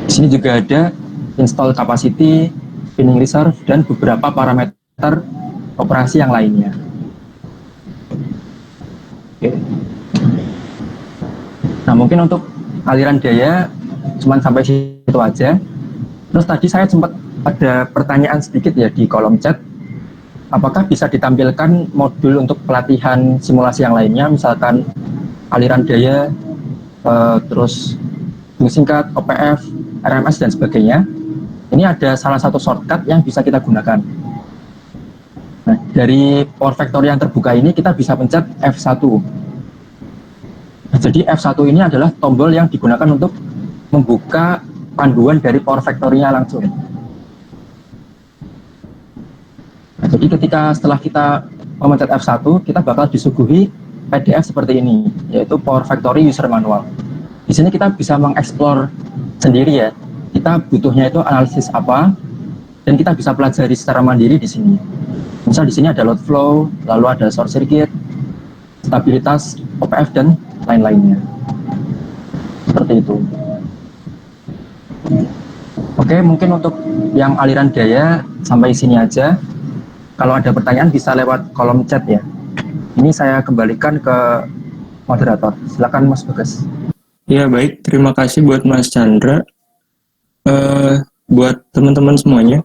Di sini juga ada install capacity, spinning reserve, dan beberapa parameter operasi yang lainnya. Oke. Nah, mungkin untuk aliran daya cuma sampai situ aja. Terus tadi saya sempat ada pertanyaan sedikit ya di kolom chat, apakah bisa ditampilkan modul untuk pelatihan simulasi yang lainnya, misalkan aliran daya, terus singkat, OPF, RMS, dan sebagainya. Ini ada salah satu shortcut yang bisa kita gunakan. Nah, dari Power Factory yang terbuka ini kita bisa pencet F1. Nah, jadi F1 ini adalah tombol yang digunakan untuk membuka panduan dari Power Factory-nya langsung. Nah, jadi setelah kita memencet F1, kita bakal disuguhi PDF seperti ini, yaitu Power Factory User Manual. Di sini kita bisa mengeksplor sendiri ya, kita butuhnya itu analisis apa, dan kita bisa pelajari secara mandiri di sini. Misal di sini ada load flow, lalu ada short circuit, stabilitas, OPF, dan lain-lainnya. Seperti itu. Oke, mungkin untuk yang aliran daya sampai sini aja. Kalau ada pertanyaan bisa lewat kolom chat ya. Ini saya kembalikan ke moderator. Silakan Mas Bagas. Ya baik, terima kasih buat Mas Chandra. Buat teman-teman semuanya,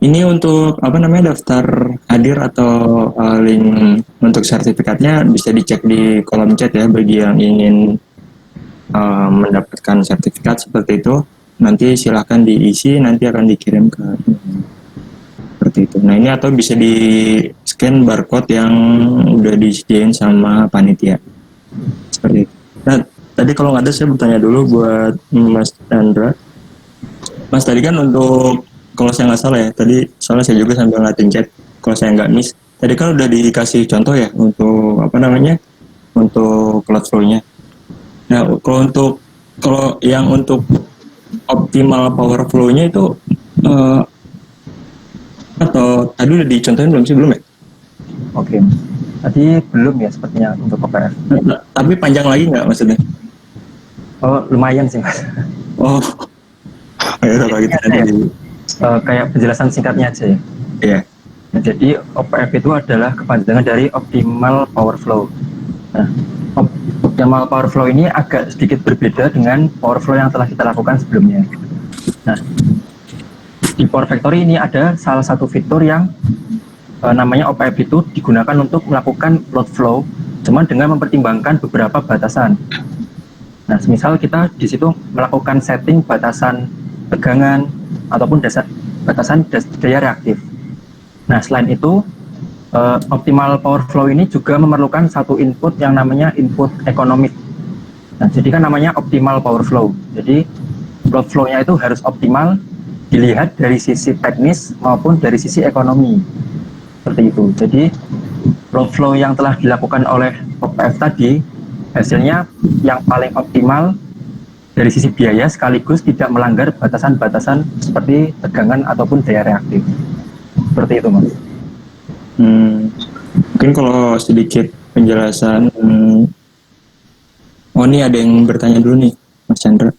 ini untuk daftar hadir atau link untuk sertifikatnya bisa dicek di kolom chat ya, bagi yang ingin mendapatkan sertifikat seperti itu. Nanti silahkan diisi, nanti akan dikirim ke seperti seperti itu. Nah ini atau bisa di scan barcode yang udah disediain sama panitia seperti itu. Nah tadi kalau nggak ada saya bertanya dulu buat Mas Chandra. Mas tadi kan untuk, kalau saya nggak salah ya, tadi soalnya saya juga sambil ngeliatin chat, kalau saya nggak miss, tadi kan udah dikasih contoh ya untuk apa namanya, untuk cloud flow-nya. Nah kalau yang untuk optimal power flow-nya itu atau tadi udah dicontohin belum sih, belum ya? Oke, tadi belum ya sepertinya untuk OPF. Nah, tapi panjang lagi nggak maksudnya? Oh lumayan sih mas. Oh, ya udah kalau gitu nanti di, Kayak penjelasan singkatnya aja ya. ya. Nah, jadi OPF itu adalah kepanjangan dari Optimal Power Flow. Nah, Optimal Power Flow ini agak sedikit berbeda dengan Power Flow yang telah kita lakukan sebelumnya. Nah, di Power Factory ini ada salah satu fitur yang namanya OPF itu digunakan untuk melakukan load flow, cuman dengan mempertimbangkan beberapa batasan. Nah, misal kita di situ melakukan setting batasan tegangan ataupun batasan daya reaktif. Nah, selain itu, optimal power flow ini juga memerlukan satu input yang namanya input ekonomik. Nah, jadi kan namanya optimal power flow. Jadi, load flow-nya itu harus optimal dilihat dari sisi teknis maupun dari sisi ekonomi. Seperti itu. Jadi, load flow yang telah dilakukan oleh OPF tadi, hasilnya yang paling optimal dari sisi biaya sekaligus tidak melanggar batasan-batasan seperti tegangan ataupun daya reaktif. Seperti itu, Mas. Mungkin kalau sedikit penjelasan, oh ini ada yang bertanya dulu nih, Mas Chandra.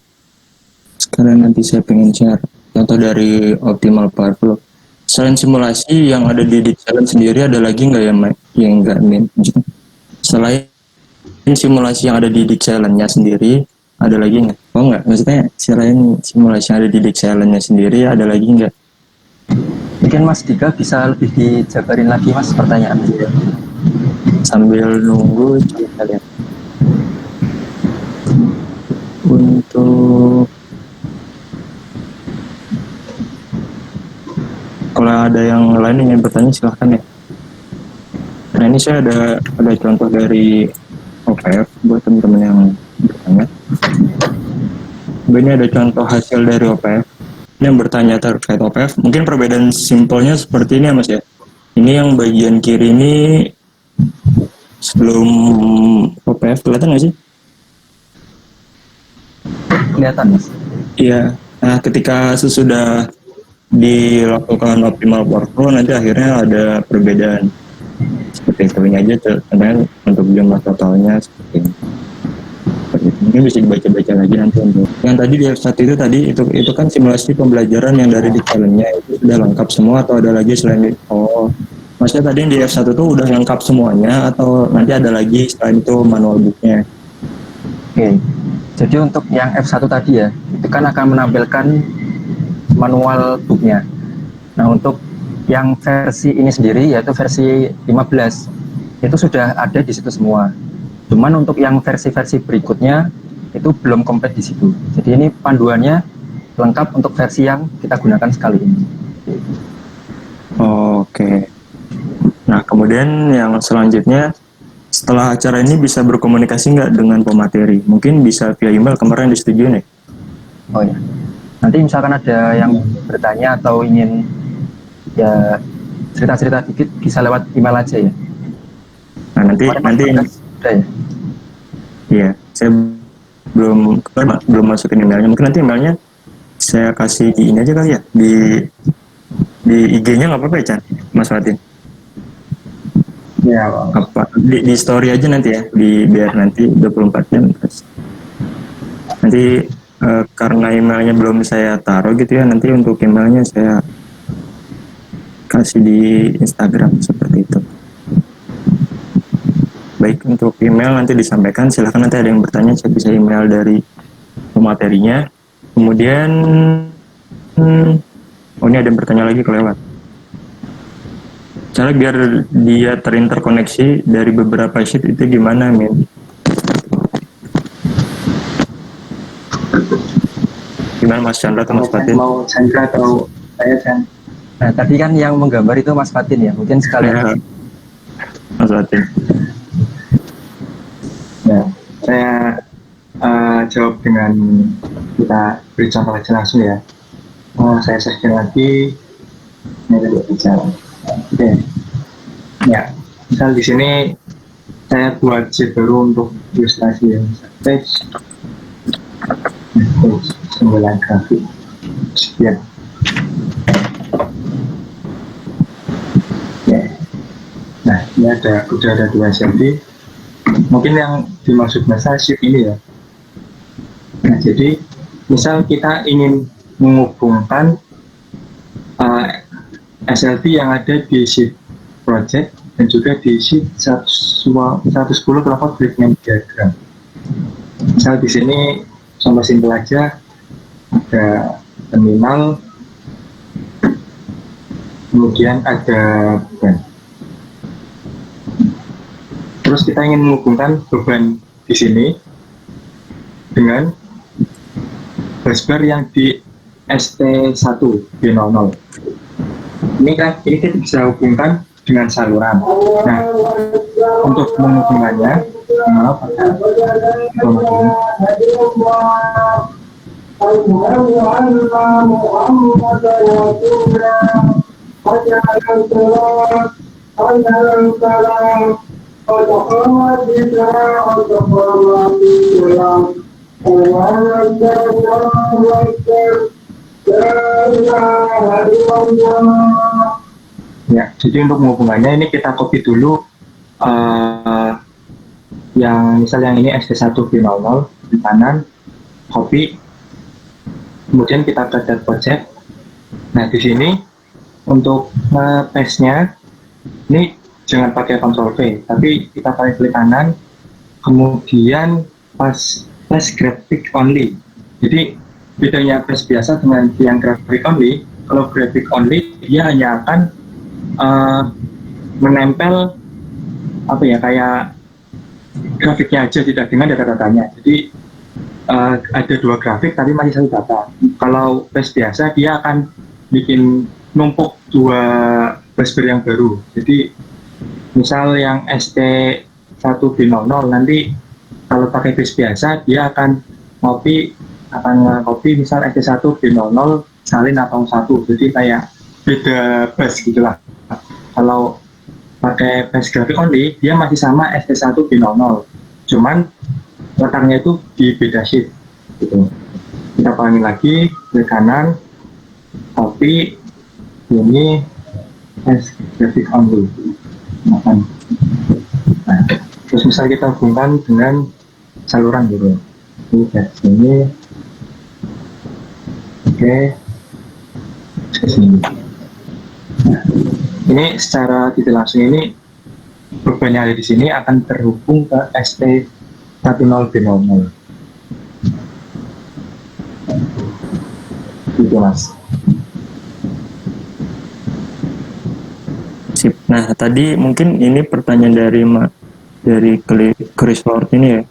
Sekarang nanti saya pengen share contoh dari optimal power flow. Selain simulasi yang ada di Dixelan sendiri, ada lagi nggak yang nggak selain simulasi yang ada di Dixelan-nya sendiri, ada lagi nggak? Oh nggak, maksudnya selain simulasi yang ada di Dixelan-nya sendiri, ada lagi nggak? Mungkin Mas Dika bisa lebih dijabarin lagi Mas pertanyaannya. Sambil nunggu, coba lihat. Untuk kalau ada yang lain yang ingin bertanya silahkan ya. Nah ini saya ada contoh dari OPF buat teman-teman yang bertanya. Ini ada contoh hasil dari OPF. Ini yang bertanya terkait OPF. Mungkin perbedaan simpelnya seperti ini ya Mas ya. Ini yang bagian kiri ini sebelum OPF, kelihatan nggak sih? Kelihatan Mas. Iya. Nah ketika sesudah dilakukan optimal power flow, nanti akhirnya ada perbedaan seperti itu. Ini aja contohnya untuk jumlah totalnya seperti ini. Ini bisa dibaca-baca lagi nanti untuk yang tadi di F1 itu kan simulasi pembelajaran yang dari Dixelan-nya itu sudah lengkap semua atau ada lagi selain itu? Oh, maksudnya tadi yang di F1 itu udah lengkap semuanya atau nanti ada lagi selain itu manual book-nya? Oke. Jadi untuk yang F1 tadi ya, itu kan akan menampilkan manual booknya. Nah untuk yang versi ini sendiri yaitu versi 15 itu sudah ada di situ semua. Cuman untuk yang versi-versi berikutnya itu belum komplit di situ. Jadi ini panduannya lengkap untuk versi yang kita gunakan sekali ini. Oke. Nah kemudian yang selanjutnya, setelah acara ini bisa berkomunikasi nggak dengan pemateri? Mungkin bisa via email, kemarin disetujui nih. Oh ya. Nanti misalkan ada yang bertanya atau ingin ya cerita-cerita dikit bisa lewat email aja ya. Nah nanti udah ya. Iya, saya belum masukin emailnya. Mungkin nanti emailnya saya kasih di ini aja kali ya, di IG-nya nggak apa-apa ya Chan, Mas Fatin? Ya, Apa di story aja nanti ya, biar nanti 24 jam terus. Nanti karena emailnya belum saya taruh gitu ya, nanti untuk emailnya saya kasih di Instagram seperti itu. Baik, untuk email nanti disampaikan, silahkan nanti ada yang bertanya, saya bisa email dari materinya. Kemudian oh ini ada yang bertanya lagi kelewat. Cara biar dia terinterkoneksi dari beberapa sheet itu gimana, Min? Gimana Mas Chandra atau Mas Fatin? Mau Chandra atau saya Chan? Nah, tadi kan yang menggambar itu Mas Fatin ya, mungkin sekalian. Mas Fatin. Ya, saya jawab dengan kita beri contoh aja langsung ya. Saya share lagi. Ini tidak bicara. Oke. Ya, misal di sini saya buat sheet baru untuk ilustrasi yang page 9 grafik. Sekian. Ya. Nah, ini udah ada 2 SLD. Mungkin yang dimaksud masa sheet ini ya. Nah, jadi misal kita ingin menghubungkan SLD yang ada di sheet project dan juga di sheet 110 kelompok breakdown diagram. Misal di sini sama simpel aja, ada terminal, kemudian ada beban. Terus kita ingin menghubungkan beban di sini dengan busbar yang di ST1 B00. Ini kita bisa hubungkan dengan saluran. Nah, untuk menghubungkannya, maaf, ya, jadi untuk menghubungannya ini kita copy dulu yang misal yang ini ST1B00 di kanan, copy, kemudian kita ke data project. Nah, di sini untuk paste-nya ini jangan pakai Ctrl V, tapi kita pakai klik kanan, kemudian paste graphic only. Jadi bedanya paste biasa dengan yang graphic only, kalau graphic only dia hanya akan menempel apa ya, kayak grafiknya aja, tidak dengan data-datanya. Jadi ada 2 grafik tapi masih 1 data. Kalau paste biasa dia akan bikin numpuk 2 busbar yang baru. Jadi misal yang ST1B00 nanti kalau pakai paste biasa dia akan copy misal ST1B00 salin atau 1, jadi kayak beda bus gitulah. Kalau pakai paste graphic only dia masih sama ST1B00, cuman letaknya itu di beda sheet gitu. Kita panggil lagi ke kanan, copy, ini paste graphic only. Nah, terus misal kita hubungkan dengan saluran gitu. Ini dari sini, oke, ke sini. Nah, ini secara tidak langsung ini beban yang ada di sini akan terhubung ke ST10B00. Gitu Mas. Sip. Nah, tadi mungkin ini pertanyaan dari Chris Lord ini ya.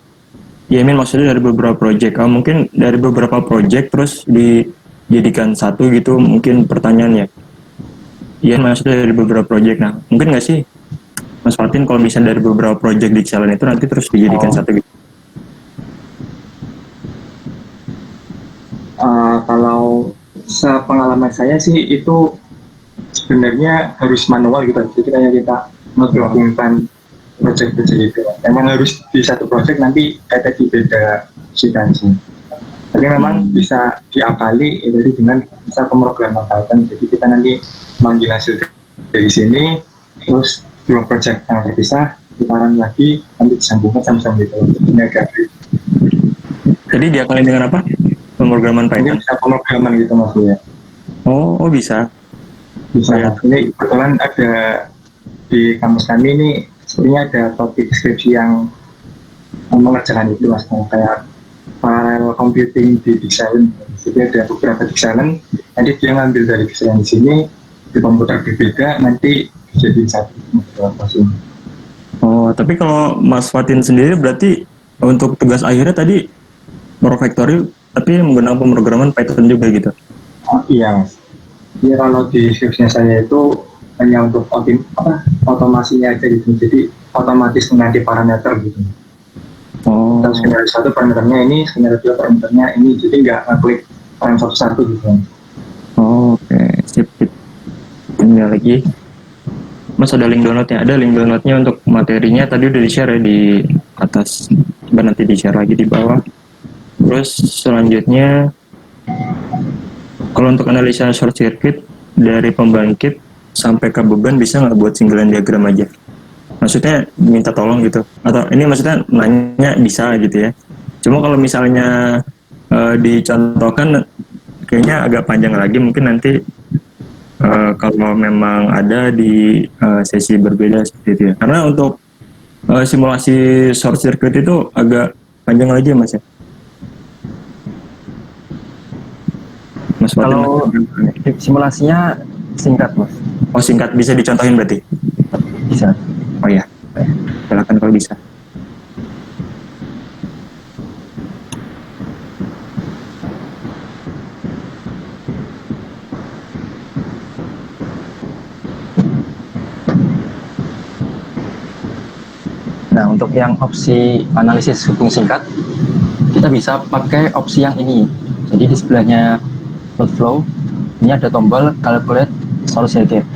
Ya, ini maksudnya dari beberapa project. Mungkin dari beberapa project terus dijadikan satu gitu, mungkin pertanyaannya. Iya, maksudnya dari beberapa project. Nah, mungkin nggak sih Mas Fatin kalau misalnya dari beberapa project di challenge itu nanti terus dijadikan satu gitu? Kalau sepengalaman saya sih itu sebenarnya harus manual gitu. Jadi kayak kita menggabungkan project-project itu. Emang harus di satu project nanti kayak di beda substansi. Tapi memang bisa diakali jadi dengan bisa pemrograman Python. Jadi kita nanti manggil hasil dari sini, terus 2 project yang terpisah, ditaran lagi, nanti disambungkan sama-sama gitu. Ini agak Jadi diakali dengan apa? Pemrograman Python? mungkin bisa pemrograman gitu maksudnya. Oh bisa. Bisa. Ya. Ini kebetulan ada di kampus kami ini sebenarnya ada topik skripsi yang mengerjakan itu mas, kayak parallel computing di desain. Jadi ada beberapa desain, nanti dia ngambil dari desain di sini di komputer berbeda, nanti jadi satu. Oh, tapi kalau Mas Fatin sendiri berarti untuk tugas akhirnya tadi Profactory tapi menggunakan pemrograman Python juga gitu? Oh, iya mas. Ya kalau di deskripsinya saya itu hanya untuk otomasinya aja gitu. Jadi otomatis mengganti parameter gitu. Oh, Atau skenario satu parameternya ini, skenario dua parameternya ini. Jadi nggak ngeklik parameter satu-satu gitu. oke, sip, sip. Tinggal lagi. Mas ada link downloadnya? Ada link downloadnya untuk materinya tadi udah di-share ya di atas. Coba nanti di-share lagi di bawah. Terus selanjutnya, kalau untuk analisa short circuit dari pembangkit sampai ke beban bisa nggak buat singlean diagram aja? Maksudnya minta tolong gitu? Atau ini maksudnya nanya bisa gitu ya? Cuma kalau misalnya dicontohkan kayaknya agak panjang lagi, mungkin nanti kalau memang ada di sesi berbeda seperti itu ya. Karena untuk simulasi short circuit itu agak panjang lagi ya Mas ya. Mas Fatin, Kalau simulasinya singkat, Mas. oh singkat, bisa dicontohin berarti? Bisa. Oh ya, silakan kalau bisa. Nah, untuk yang opsi analisis hubung singkat, kita bisa pakai opsi yang ini. Jadi di sebelahnya load flow, ini ada tombol calculate source circuit.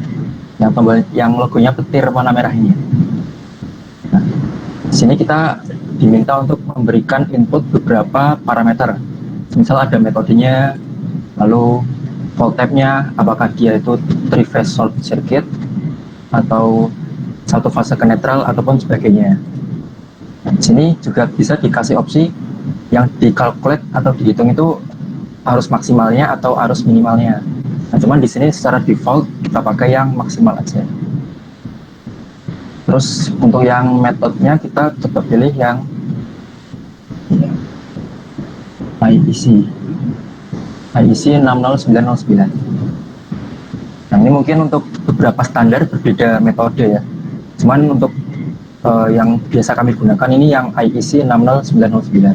Yang tombol yang logonya petir warna merah ini. Nah, di sini kita diminta untuk memberikan input beberapa parameter. Misal ada metodenya, lalu volt type-nya, apakah dia itu 3-phase short circuit atau satu fase ke netral ataupun sebagainya. Nah, di sini juga bisa dikasih opsi yang dikalkulate atau dihitung itu arus maksimalnya atau arus minimalnya. Nah, cuman di sini secara default kita pakai yang maksimal aja. Terus untuk yang metodenya kita coba pilih yang IEC 60909. Nah, ini mungkin untuk beberapa standar berbeda metode ya. Cuman untuk yang biasa kami gunakan ini yang IEC 60909.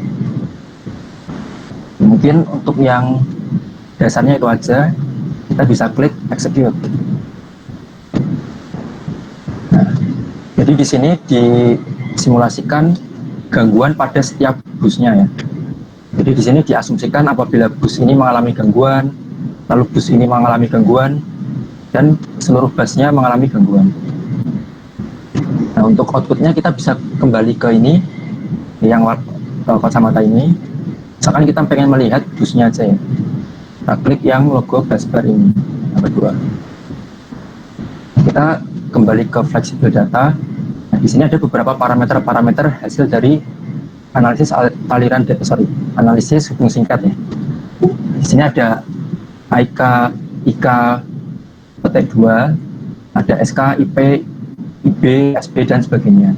Mungkin untuk yang dasarnya itu aja, kita bisa klik execute. Nah, jadi di sini disimulasikan gangguan pada setiap busnya ya. Jadi di sini diasumsikan apabila bus ini mengalami gangguan, lalu bus ini mengalami gangguan, dan seluruh busnya mengalami gangguan. Nah, untuk outputnya kita bisa kembali ke ini, yang kacamata ini. Misalkan kita pengen melihat busnya aja ya. Kita klik yang logo busbar ini, yang kedua. Kita kembali ke flexible data. Nah, di sini ada beberapa parameter-parameter hasil dari analisis aliran analisis hubung singkat ya. Di sini ada IK, IK, PT2, ada SK, IP, IB, SB, dan sebagainya.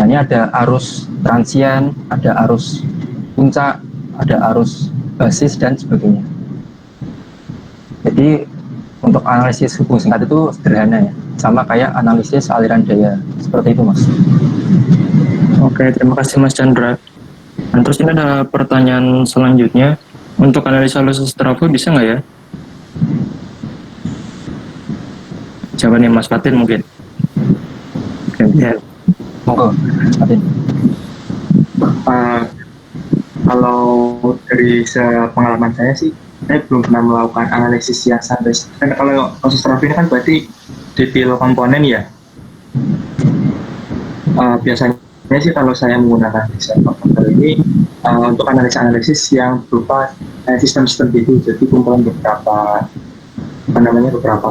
Nah, ini ada arus transien, ada arus puncak, ada arus basis, dan sebagainya. Jadi untuk analisis hubung singkat itu sederhana ya, sama kayak analisis aliran daya, seperti itu Mas. Oke, terima kasih Mas Chandra. Dan terus ini ada pertanyaan selanjutnya, untuk analisa losses trafo bisa nggak ya? Coba nih Mas Fatin mungkin. Gantian. Monggo, Fatin. Kalau dari pengalaman saya sih, saya belum pernah melakukan analisis yang sampai. Karena kalau proses traffic ini kan berarti detail komponen ya. Biasanya sih kalau saya menggunakan desain komponen ini untuk analisis yang berupa sistem-sistem gitu, jadi kumpulan beberapa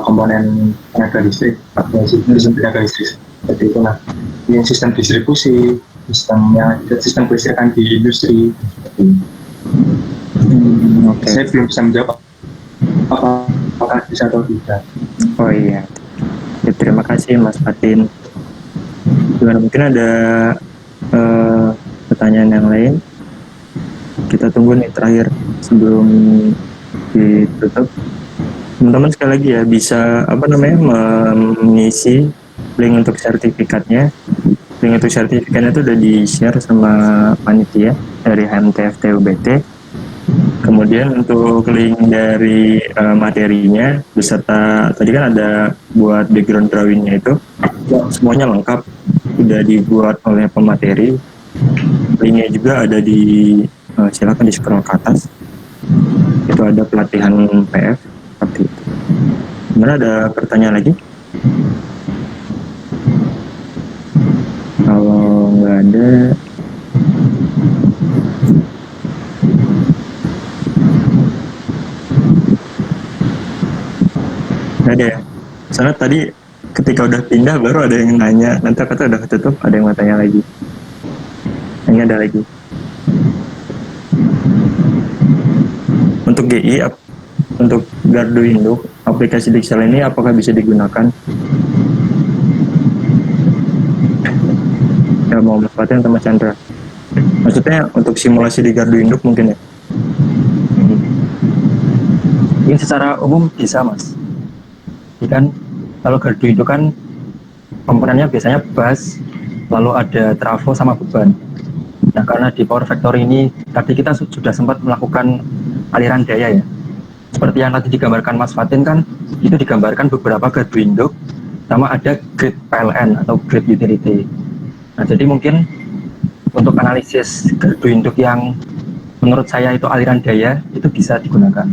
komponen tenaga listrik, sistem tenaga listrik seperti itu. Nah, ini sistem distribusi, sistem kelistrikan di industri seperti itu. Saya belum bisa menjawab apakah bisa atau tidak. Oh iya. Ya, terima kasih Mas Fatin. Mungkin ada pertanyaan yang lain. Kita tunggu nih terakhir sebelum ditutup. Teman-teman sekali lagi ya bisa mengisi link untuk sertifikatnya. Link untuk sertifikatnya itu udah di-share sama panitia dari HMTF TUBT. Kemudian untuk link dari materinya beserta tadi kan ada buat background drawingnya itu semuanya lengkap, sudah dibuat oleh pemateri. Linknya juga ada di silakan di scroll ke atas. Itu ada pelatihan PF seperti itu. Kemudian ada pertanyaan lagi? Kalau nggak ada, nggak ada ya. Soalnya tadi ketika udah pindah baru ada yang nanya, nanti kata udah ketutup, ada yang mau tanya lagi. Ini ada lagi. Untuk GI, untuk Gardu Induk, aplikasi Dixel ini apakah bisa digunakan? Ya, mau Mas Fatin atau Mas Chandra? Maksudnya untuk simulasi di Gardu Induk mungkin ya? Ini secara umum bisa, Mas. Jadi kan kalau gardu itu kan komponennya biasanya bus, lalu ada trafo sama beban. Nah, karena di Power Factory ini tadi kita sudah sempat melakukan aliran daya ya. Seperti yang tadi digambarkan Mas Fatin kan, itu digambarkan beberapa gardu induk sama ada grid PLN atau grid utility. Nah, jadi mungkin untuk analisis gardu induk yang menurut saya itu aliran daya itu bisa digunakan.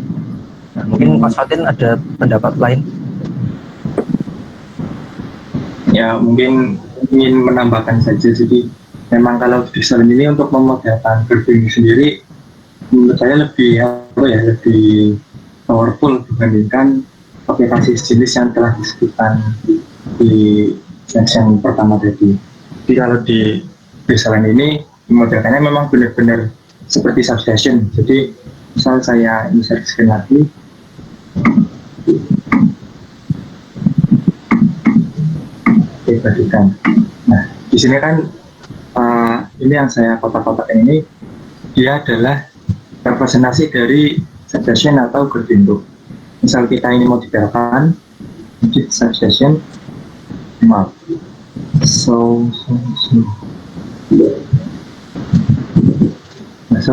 Nah, mungkin Mas Fatin ada pendapat lain? Ya mungkin ingin menambahkan saja, jadi memang kalau desain ini untuk memodelkan gardu ini sendiri menurut saya lebih powerful dibandingkan aplikasi jenis yang telah disebutkan di section pertama tadi. Jadi kalau di desain ini memodelkannya memang benar-benar seperti substation. Jadi misal saya insert screen lagi, bagikan. Nah, di sini kan ini yang saya kotak-kotak ini dia adalah representasi dari substation atau gardu induk. Misal kita ini mau dibelokkan, jadi substation, maaf, so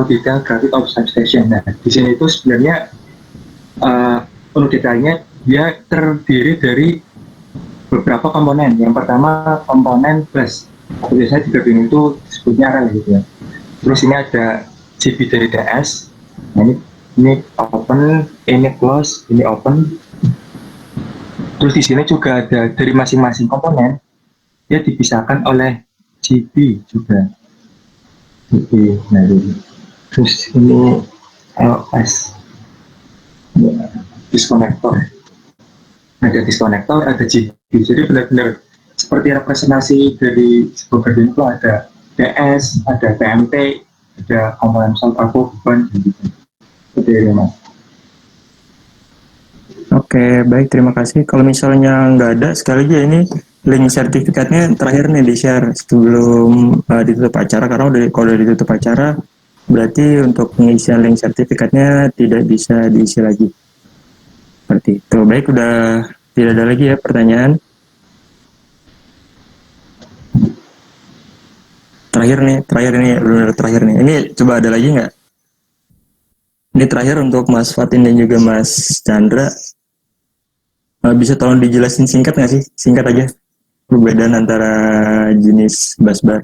detail graphic of substation. Nah, di sini itu sebenarnya untuk detailnya dia terdiri dari beberapa komponen. Yang pertama komponen bus, biasanya di gardu itu disebutnya rel gitu ya. Terus ini ada GB dari DS. Nah, ini open, ini close, ini open. Terus di sini juga ada dari masing-masing komponen dia dipisahkan oleh GB juga. GB, nah ini. Terus ini LS, disconnector. Ada disconnector, ada GB. Jadi benar-benar seperti representasi dari sebuah gardu itu ada DS, ada PMP, ada komponen salvo beban gitu. Seperti itu, Mas. Oke, baik, terima kasih. Kalau misalnya nggak ada, sekali lagi ini link sertifikatnya terakhir nih di-share sebelum ditutup acara, karena kalau udah ditutup acara, berarti untuk pengisian link sertifikatnya tidak bisa diisi lagi. Seperti itu. Baik, udah tidak ada lagi ya pertanyaan. Terakhir nih. Ini coba ada lagi nggak? Ini terakhir untuk Mas Fatin dan juga Mas Chandra. Bisa tolong dijelasin singkat nggak sih? Singkat aja. Perbedaan antara jenis busbar.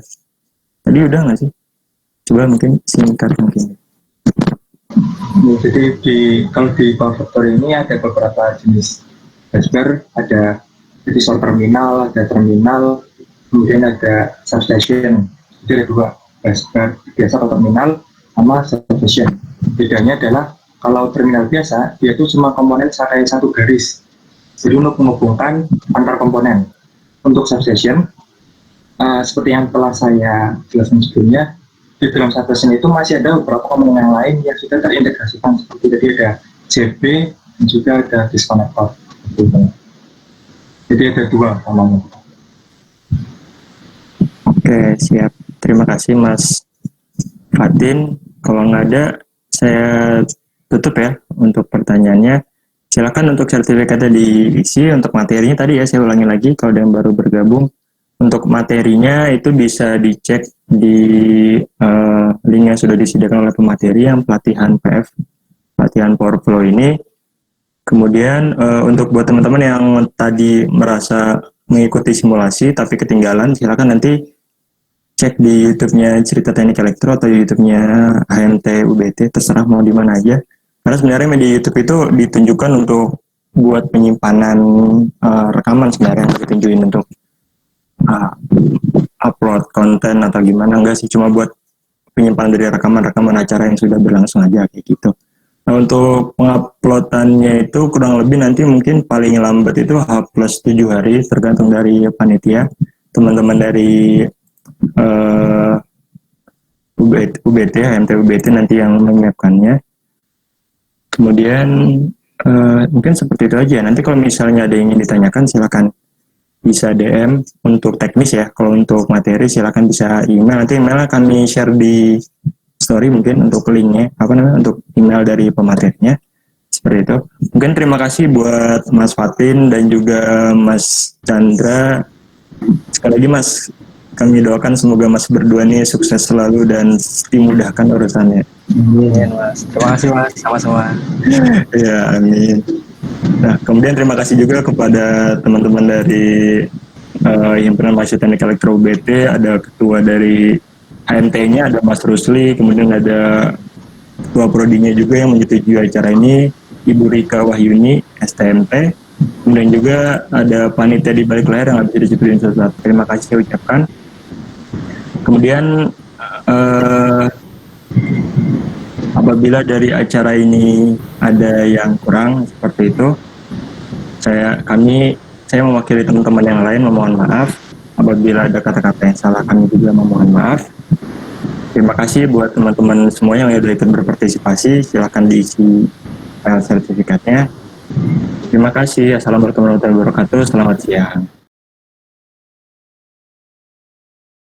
Tadi udah nggak sih? Coba mungkin singkat mungkin. Jadi kalau di Power Factory ini ada beberapa jenis busbar, ada short terminal, ada terminal, kemudian ada substation. Jadi ada dua, busbar biasa atau terminal sama substation. Bedanya adalah kalau terminal biasa dia itu cuma komponen kayak satu garis. Jadi untuk menghubungkan antar komponen. Untuk substation, seperti yang telah saya jelaskan sebelumnya, di dalam substation itu masih ada beberapa komponen yang lain yang sudah terintegrasikan, seperti tadi ada JB dan juga ada disconnector. Jadi ada dua namanya. Oke, siap. Terima kasih Mas Fatin. Kalau nggak ada, saya tutup ya untuk pertanyaannya. Silakan untuk sertifikatnya diisi. Untuk materinya tadi ya, saya ulangi lagi kalau ada yang baru bergabung. Untuk materinya itu bisa dicek di link yang sudah disediakan oleh pemateri yang pelatihan PF. latihan power flow ini. Kemudian untuk buat teman-teman yang tadi merasa mengikuti simulasi tapi ketinggalan, silakan nanti cek di YouTube-nya Cerita Teknik Elektro atau YouTube-nya HMT UBT, terserah mau di mana aja. Karena sebenarnya media YouTube itu ditunjukkan untuk buat penyimpanan rekaman sebenarnya, yang ditunjukin untuk upload konten atau gimana, enggak sih, cuma buat penyimpanan dari rekaman-rekaman acara yang sudah berlangsung aja kayak gitu. Nah, untuk penguploadannya itu kurang lebih nanti mungkin paling lambat itu H+7 hari, tergantung dari panitia. Teman-teman dari UBT, HMT UBT nanti yang menyiapkannya. Kemudian mungkin seperti itu aja. Nanti kalau misalnya ada yang ingin ditanyakan, silakan bisa DM untuk teknis ya. Kalau untuk materi silakan bisa email. Nanti email kami share di story mungkin untuk linknya, untuk email dari pematerinya. Seperti itu. Mungkin terima kasih buat Mas Fatin dan juga Mas Chandra. Sekali lagi Mas, kami doakan semoga Mas berdua nih sukses selalu dan dimudahkan urusannya. Amin Mas. Terima kasih Mas, sama-sama. Ya, amin. Nah, kemudian terima kasih juga kepada teman-teman dari Himpunan Mahasiswa Teknik Elektro UBT, ada ketua dari HMT-nya, ada Mas Rusli, kemudian ada ketua prodinya juga yang menyetujui acara ini, Ibu Rika Wahyuni, STMT, kemudian juga ada panitia di balik layar yang habis disebutin satu-satu. Terima kasih saya ucapkan. Kemudian apabila dari acara ini ada yang kurang seperti itu, saya mewakili teman-teman yang lain memohon maaf. Apabila ada kata-kata yang salah, kami juga memohon maaf. Terima kasih buat teman-teman semua yang sudah ikut berpartisipasi. Silakan diisi file sertifikatnya. Terima kasih. Assalamualaikum warahmatullahi wabarakatuh. Selamat siang.